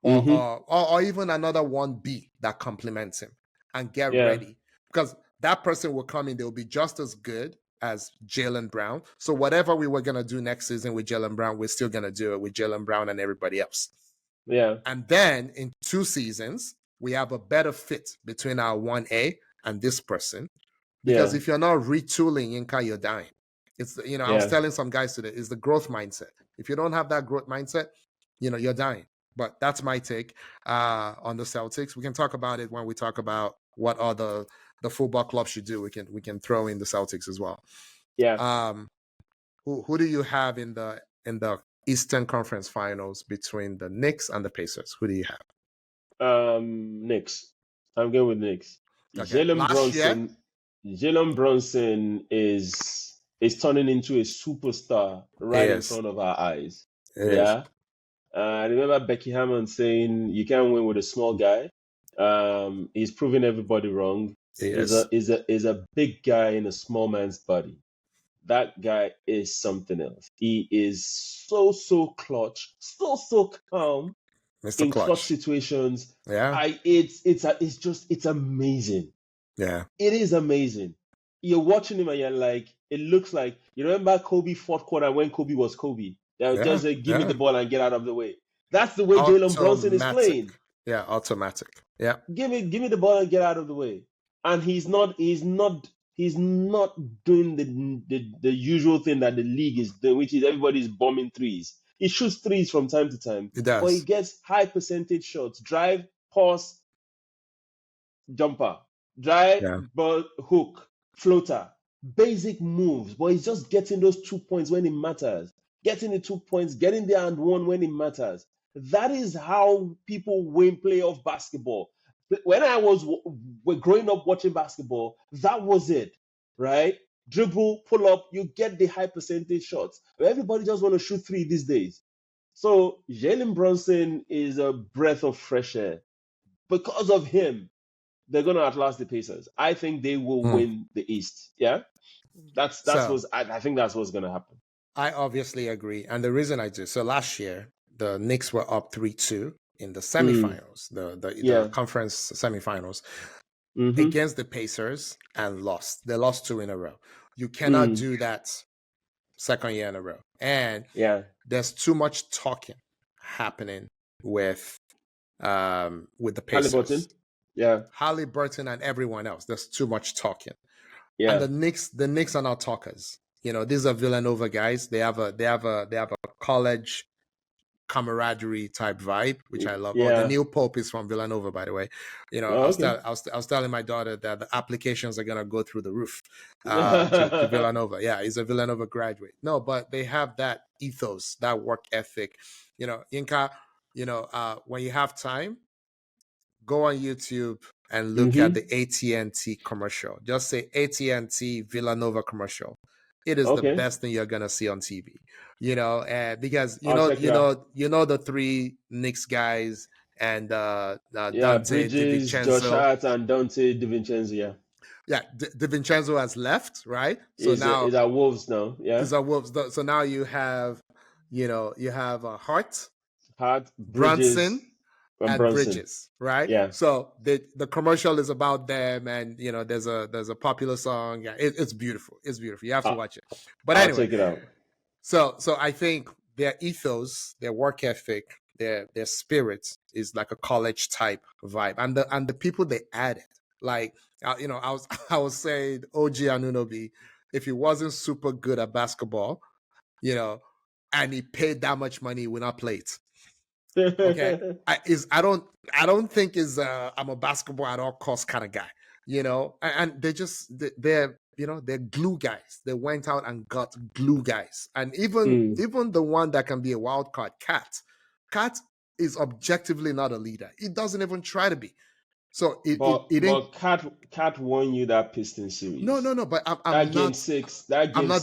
or even another 1B that complements him, and get ready. Because that person will come in, they'll be just as good as Jaylen Brown. So whatever we were going to do next season with Jaylen Brown, we're still going to do it with Jaylen Brown and everybody else. Yeah. And then in 2 seasons, we have a better fit between our 1A and this person. Because if you're not retooling, Yinka, you're dying. It's, I was telling some guys today, it's the growth mindset. If you don't have that growth mindset, you're dying. But that's my take on the Celtics. We can talk about it when we talk about what other the football club should do. We can throw in the Celtics as well. Yeah. Who do you have in the Eastern Conference Finals between the Knicks and the Pacers? Who do you have? Knicks. I'm going with Knicks. Okay. Jalen Brunson is turning into a superstar right in front of our eyes. I remember Becky Hammond saying you can't win with a small guy. He's proving everybody wrong. He's a big guy in a small man's body. That guy is something else. He is so clutch, so calm in clutch situations. Yeah, it's amazing. Yeah, it is amazing. You're watching him and you're like, it looks like, you remember Kobe fourth quarter when Kobe was Kobe? Just give me the ball and get out of the way. That's the way Jalen Brunson is playing. Yeah, automatic. Yeah, give me the ball and get out of the way. And he's not doing the usual thing that the league is doing, which is everybody's bombing threes. He shoots threes from time to time. He does. But he gets high percentage shots. Drive, pause, jumper. Drive, ball, hook, floater. Basic moves. But he's just getting those 2 points when it matters. Getting the 2 points, getting there and one when it matters. That is how people win playoff basketball. When we're growing up watching basketball, that was it, right? Dribble, pull up, you get the high percentage shots. Everybody just want to shoot three these days. So Jalen Brunson is a breath of fresh air. Because of him, they're going to outlast the Pacers. I think they will win the East. Yeah, I think that's what's going to happen. I obviously agree, and the reason I do so last year the Knicks were up 3-2 in the semifinals, the conference semifinals against the Pacers and lost. They lost 2 in a row. You cannot do that second year in a row, and there's too much talking happening with the Pacers. Halliburton and everyone else. There's too much talking. And the Knicks are not talkers. These are Villanova guys. They have a college camaraderie type vibe, which I love. The Neil Pope is from Villanova, by the way. I was telling my daughter that the applications are gonna go through the roof to Villanova. Yeah, he's a Villanova graduate. No, but they have that ethos, that work ethic. Yinka, when you have time, go on YouTube and look at the AT&T commercial. Just say AT&T Villanova commercial. It is the best thing you're gonna see on TV. Because the 3 Knicks guys and Dante Bridges, Josh Hart, and Dante DiVincenzo. DiVincenzo has left, right? So he's at Wolves now. Yeah, he's at Wolves. So now you have Hart, Brunson. And Bridges, right? Yeah. So the commercial is about them, and there's a popular song. Yeah, it's beautiful. It's beautiful. You have to watch it. But anyway, I'll check it out. So I think their ethos, their work ethic, their spirit is like a college type vibe, and the people they added, like I was saying OG Anunoby, if he wasn't super good at basketball, and he paid that much money, he would not play it. Okay, I don't think I'm a basketball at all costs kind of guy, and they're glue guys. They went out and got glue guys, and even the one that can be a wild card, Cat is objectively not a leader. He doesn't even try to be. So but Cat won you that Piston series. No. But I'm that not. Game not 6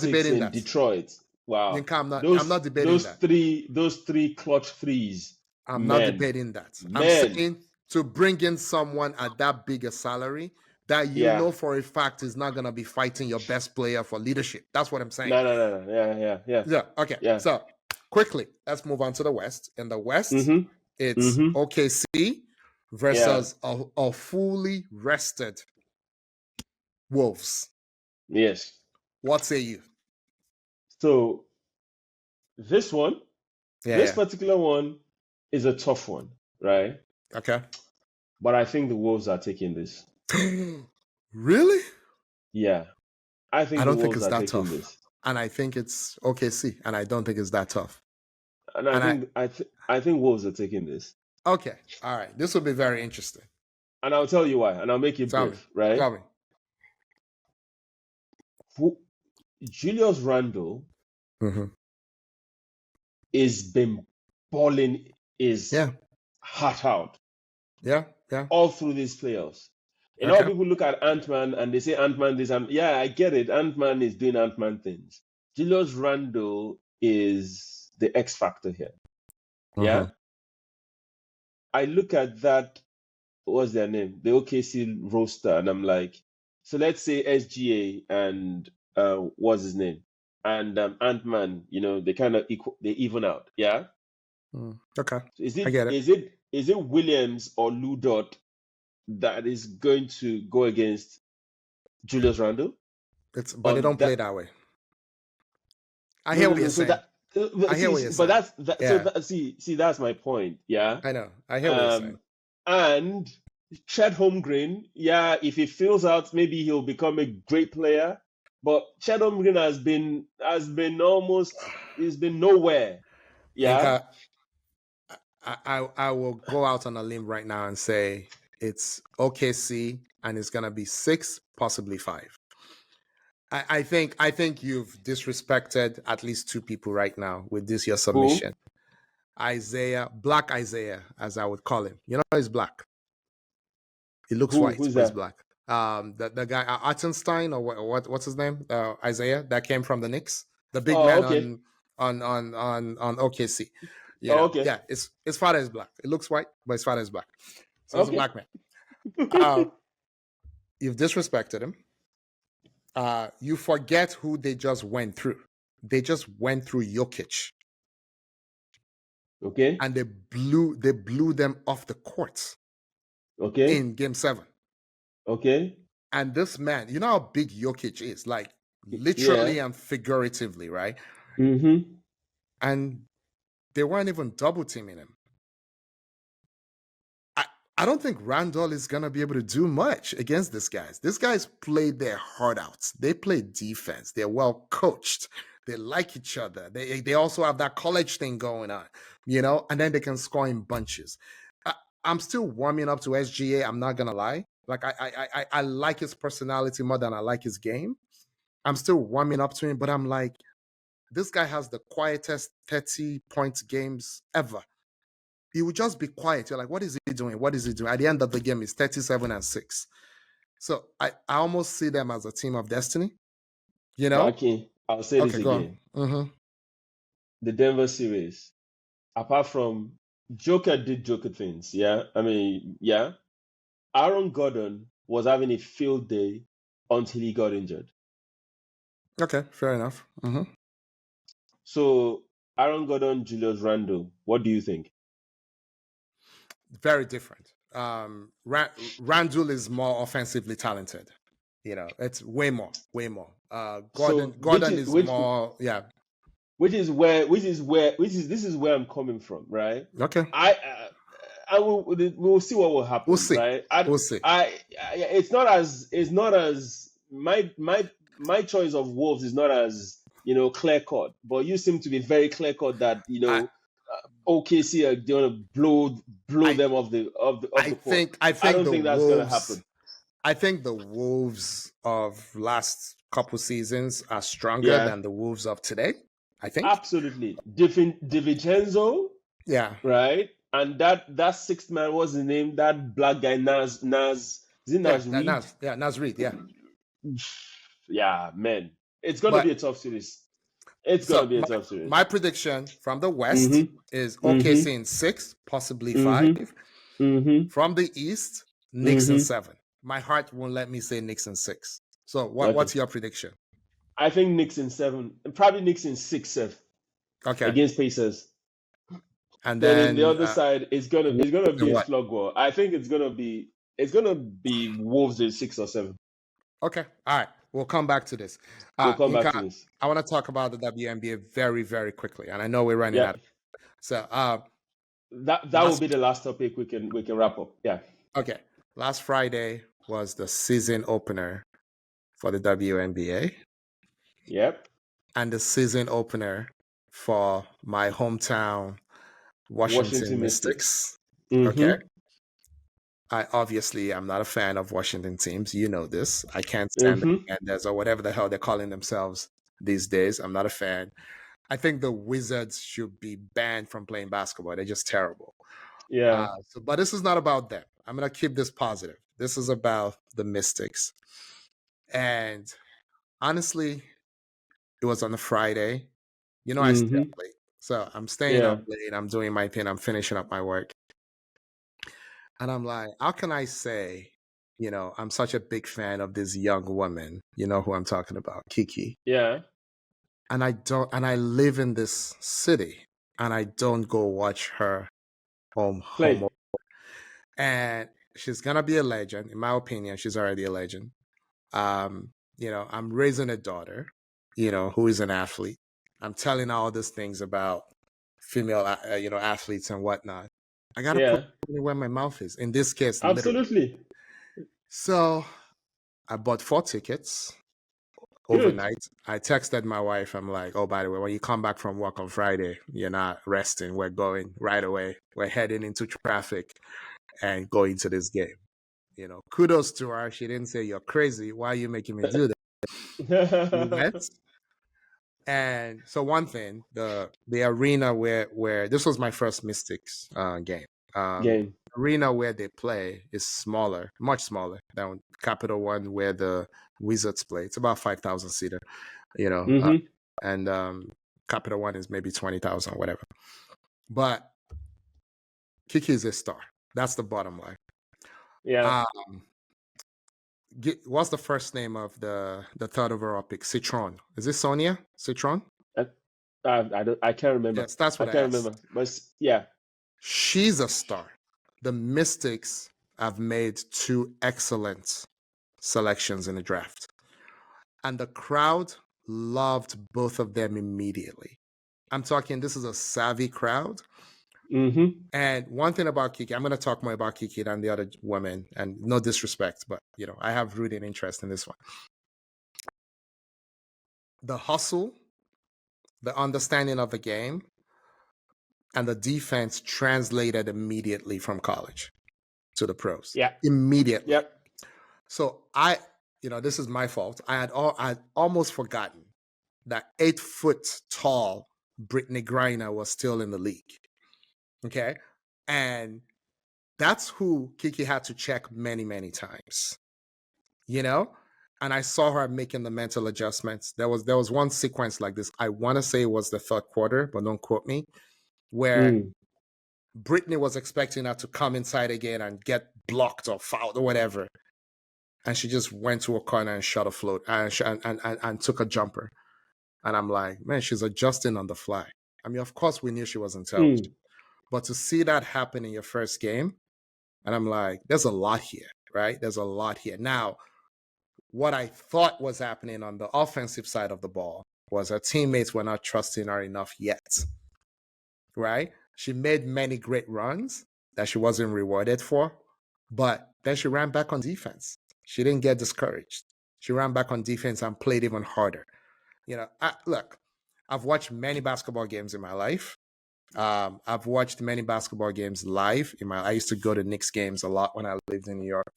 debating in that. Detroit. Wow. Yinka, I'm not debating that. Those three clutch threes. I'm not debating that. I'm saying to bring in someone at that big a salary that you know for a fact is not going to be fighting your best player for leadership. That's what I'm saying. No. Yeah. Okay. Yeah. So quickly, let's move on to the West. In the West, it's OKC versus a fully rested Wolves. Yes. What say you? So this one, particular one is a tough one, right? Okay. But I think the Wolves are taking this. Really? Yeah. I don't think it's that tough. This. And I think it's OKC, and I don't think it's that tough. And I think Wolves are taking this. Okay. All right. This will be very interesting. And I'll tell you why, and I'll make it brief, right? Tell me. Julius Randle is been balling his heart out. Yeah. All through these playoffs. A lot of people look at Ant-Man and they say Ant-Man this, and I get it. Ant-Man is doing Ant-Man things. Julius Randle is the X factor here. Yeah. I look at that, what's their name? The OKC roster, and I'm like, so let's say SGA and what's his name? And Ant-Man, they kind of they even out. Yeah. Okay. So I get it. Is it Williams or Lou Dort that is going to go against Julius Randle? But they don't play that way. I hear what you're saying. I hear what you're saying. But that's my point. Yeah. I know. I hear what you're saying. And Chet Holmgren, if he fills out, maybe he'll become a great player. But Chet Holmgren has been nowhere. Yeah. I will go out on a limb right now and say it's OKC, and it's gonna be 6, possibly 5. I think you've disrespected at least 2 people right now with this your submission. Who? Black Isaiah, as I would call him. He's black. He looks white, but he's black. The guy Artenstein, or what's his name? Isaiah, that came from the Knicks. The big man on OKC. Yeah, his father is black. It looks white, but his father is black. So he's a black man. You've disrespected him. You forget who they just went through. They just went through Jokic. Okay. And they blew them off the court. Okay. In Game 7. Okay. And this man, you know how big Jokic is, like literally and figuratively, right? And they weren't even double teaming him. I don't think Randall is going to be able to do much against these guys. These guys played their heart out. They play defense. They're well coached. They like each other. They also have that college thing going on, and then they can score in bunches. I'm still warming up to SGA. I'm not going to lie. Like, I like his personality more than I like his game. I'm still warming up to him, but I'm like, this guy has the quietest 30-point games ever. He would just be quiet. You're like, what is he doing? What is he doing? At the end of the game, it's 37-6. So I almost see them as a team of destiny. Okay, I'll say this again. The Denver series, apart from Joker did Joker things, Aaron Gordon was having a field day until he got injured. Okay, fair enough. So Aaron Gordon, Julius Randle, what do you think? Very different. Randle is more offensively talented. It's way more. Gordon is more. This is where I'm coming from, right? Okay. We'll see what will happen. We'll see. Right? We'll see. It's not as my choice of Wolves is not as clear cut, but you seem to be very clear cut that OKC are going to blow them off the court. I don't think that's going to happen. I think the Wolves of last couple seasons are stronger than the Wolves of today. I think absolutely. DiVincenzo, right. And that sixth man, was his name? That black guy, Nas. Is it Nas Reed? Nas Reed, yeah. Yeah, man. It's gonna be a But tough series. It's gonna so be a tough series. my prediction from the West Mm-hmm. is Mm-hmm. OKC in 6, possibly 5. Mm-hmm. Mm-hmm. From the East, Knicks in Mm-hmm. 7. My heart won't let me say Knicks in 6. So Okay. what's your prediction? I think Knicks in 7, probably Knicks in 6, 7 Okay. against Pacers. And then then the other side is gonna be a slug war. I think it's gonna be Wolves in 6 or 7. Okay. All right. We'll come back to this. We'll come back to this. I want to talk about the WNBA very, very quickly, and I know we're running out. So that will be the last topic we can wrap up. Yeah. Okay. Last Friday was the season opener for the WNBA. Yep. And the season opener for my hometown Washington Mystics. Mm-hmm. Okay. I'm not a fan of Washington teams. You know this. I can't stand the Commanders or whatever the hell they're calling themselves these days. I'm not a fan. I think the Wizards should be banned from playing basketball. They're just terrible. Yeah. But this is not about them. I'm going to keep this positive. This is about the Mystics. And honestly, it was on a Friday. You know, I stay up late. So I'm staying up late. I'm doing my thing. I'm finishing up my work. And I'm like, how can I say, you know, I'm such a big fan of this young woman, you know who I'm talking about, Kiki. Yeah. And I live in this city and I don't go watch her home. And she's going to be a legend. In my opinion, she's already a legend. You know, I'm raising a daughter, you know, who is an athlete. I'm telling her all these things about female, athletes and whatnot. I got to put where my mouth is. In this case, absolutely. Literally. So I bought 4 tickets overnight. I texted my wife. I'm like, oh, by the way, when you come back from work on Friday, you're not resting. We're going right away. We're heading into traffic and going to this game. You know, kudos to her. She didn't say, you're crazy. Why are you making me do that? And so one thing, the arena where this was my first Mystics game. Arena where they play is smaller, much smaller than Capital One where the Wizards play. It's about 5,000 seater, you know, and Capital One is maybe 20,000, whatever. But Kiki is a star. That's the bottom line. Yeah. What's the first name of the third overall pick? Citron. Is it Sonia? Citron? I can't remember. Yes, that's what I can't remember. But yeah. She's a star. The Mystics have made 2 excellent selections in the draft. And the crowd loved both of them immediately. I'm talking, this is a savvy crowd. And one thing about Kiki, I'm going to talk more about Kiki than the other women, and no disrespect, but you know, I have rooting interest in this one. The hustle, the understanding of the game, and the defense translated immediately from college to the pros. Yeah. Immediately. Yep. So this is my fault. I had almost forgotten that 8 foot tall Brittany Griner was still in the league. Okay. And that's who Kiki had to check many, many times, you know? And I saw her making the mental adjustments. There was one sequence like this. I want to say it was the 3rd quarter, but don't quote me, where Brittany was expecting her to come inside again and get blocked or fouled or whatever. And she just went to a corner and shot a float and took a jumper. And I'm like, man, she's adjusting on the fly. I mean, of course, we knew she was intelligent. But to see that happen in your first game, and I'm like, there's a lot here, right? There's a lot here. Now, what I thought was happening on the offensive side of the ball was her teammates were not trusting her enough yet, right? She made many great runs that she wasn't rewarded for, but then she ran back on defense. She didn't get discouraged. She ran back on defense and played even harder. You know, look, I've watched many basketball games in my life. I've watched many basketball games live. I used to go to Knicks games a lot when I lived in New York.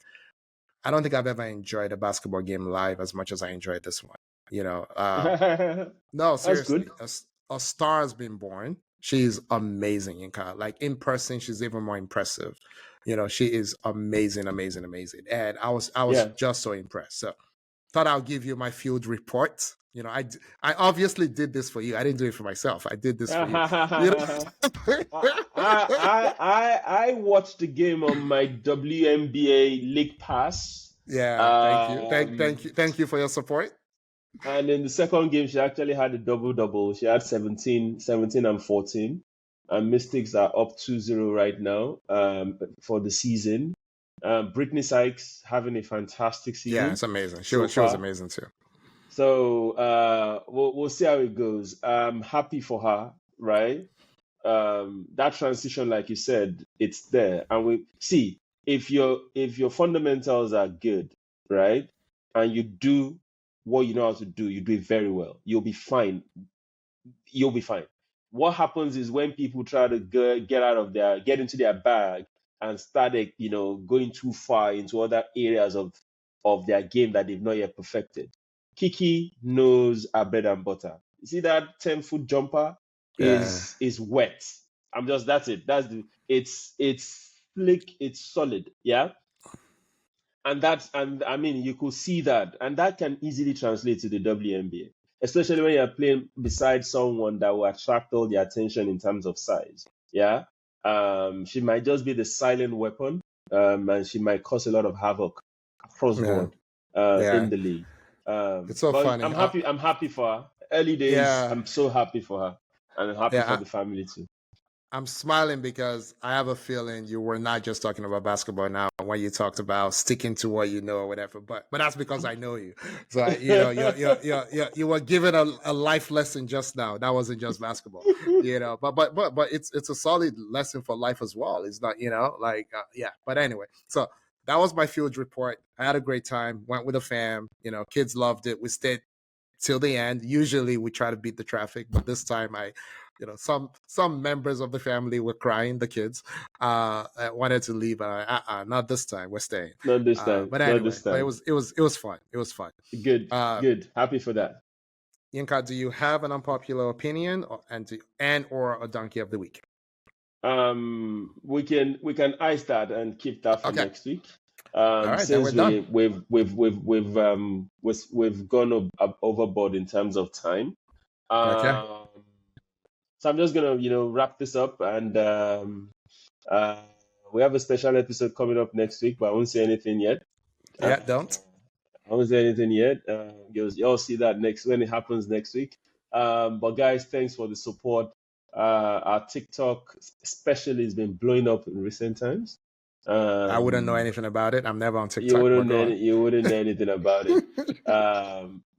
I don't think I've ever enjoyed a basketball game live as much as I enjoyed this one. You know, no, seriously, a star has been born. She's amazing, Yinka. Like in person, she's even more impressive. She is amazing, amazing, amazing. And I was just so impressed. So thought I'll give you my field report. I obviously did this for you. I didn't do it for myself. I did this for you. I watched the game on my WNBA League Pass. Yeah, thank you for your support. And in the second game, she actually had a double-double. She had 17 and 14. And Mystics are up 2-0 right now for the season. Brittany Sykes having a fantastic season. Yeah, it's amazing. She was amazing too. So we'll see how it goes. I'm happy for her, right? That transition, like you said, it's there. And we see if your fundamentals are good, right? And you do what you know how to do, you do it very well. You'll be fine. What happens is when people try to get into their bag and start, going too far into other areas of their game that they've not yet perfected. Kiki knows her bread and butter. You see that 10-foot jumper is wet. That's it. It's slick, it's solid, yeah. And I mean, you could see that, and that can easily translate to the WNBA, especially when you're playing beside someone that will attract all the attention in terms of size. Yeah, she might just be the silent weapon, and she might cause a lot of havoc across board in the league. It's so funny. I'm happy for her. Early days, I'm so happy for her, and I'm happy for the family too. I'm smiling because I have a feeling you were not just talking about basketball now when you talked about sticking to what you know or whatever. But that's because I know you. So you were given a life lesson just now. That wasn't just basketball, But it's a solid lesson for life as well. It's not But anyway, so that was my field report. I had a great time. Went with a fam. Kids loved it. We stayed till the end. Usually we try to beat the traffic, but this time some members of the family were crying, the kids wanted to leave. Not this time, we're staying. Not this time. But anyway, this time. But it was fun. It was fun. Good. Happy for that. Yinka, do you have an unpopular opinion or a donkey of the week? We can ice that and keep that for next week. All right, since then we've gone overboard in terms of time. So I'm just gonna wrap this up, and we have a special episode coming up next week, but I won't say anything yet. Don't. I won't say anything yet. You'll see that when it happens next week. But guys, thanks for the support. Our TikTok especially has been blowing up in recent times. I wouldn't know anything about it. I'm never on TikTok. You wouldn't know anything about it.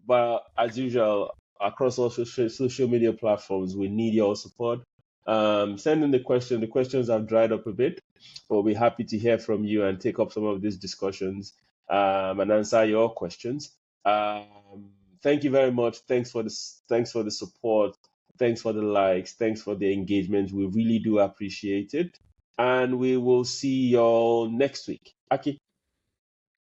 But as usual, across all social media platforms, we need your support. Send in the question. The questions have dried up a bit, but we'll be happy to hear from you and take up some of these discussions and answer your questions. Thank you very much. Thanks for the support. Thanks for the likes. Thanks for the engagement. We really do appreciate it. And we will see y'all next week. Aki.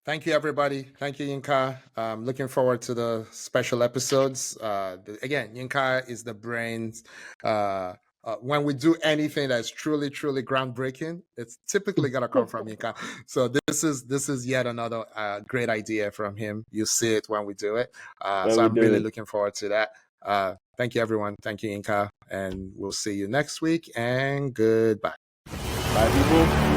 Thank you, everybody. Thank you, Yinka. Looking forward to the special episodes. Again, Yinka is the brains. When we do anything that's truly, truly groundbreaking, it's typically gonna come from Yinka. So this is yet another great idea from him. You see it when we do it. So I'm really looking forward to that. Thank you, everyone. Thank you, Yinka. And we'll see you next week. And goodbye. Bye, people.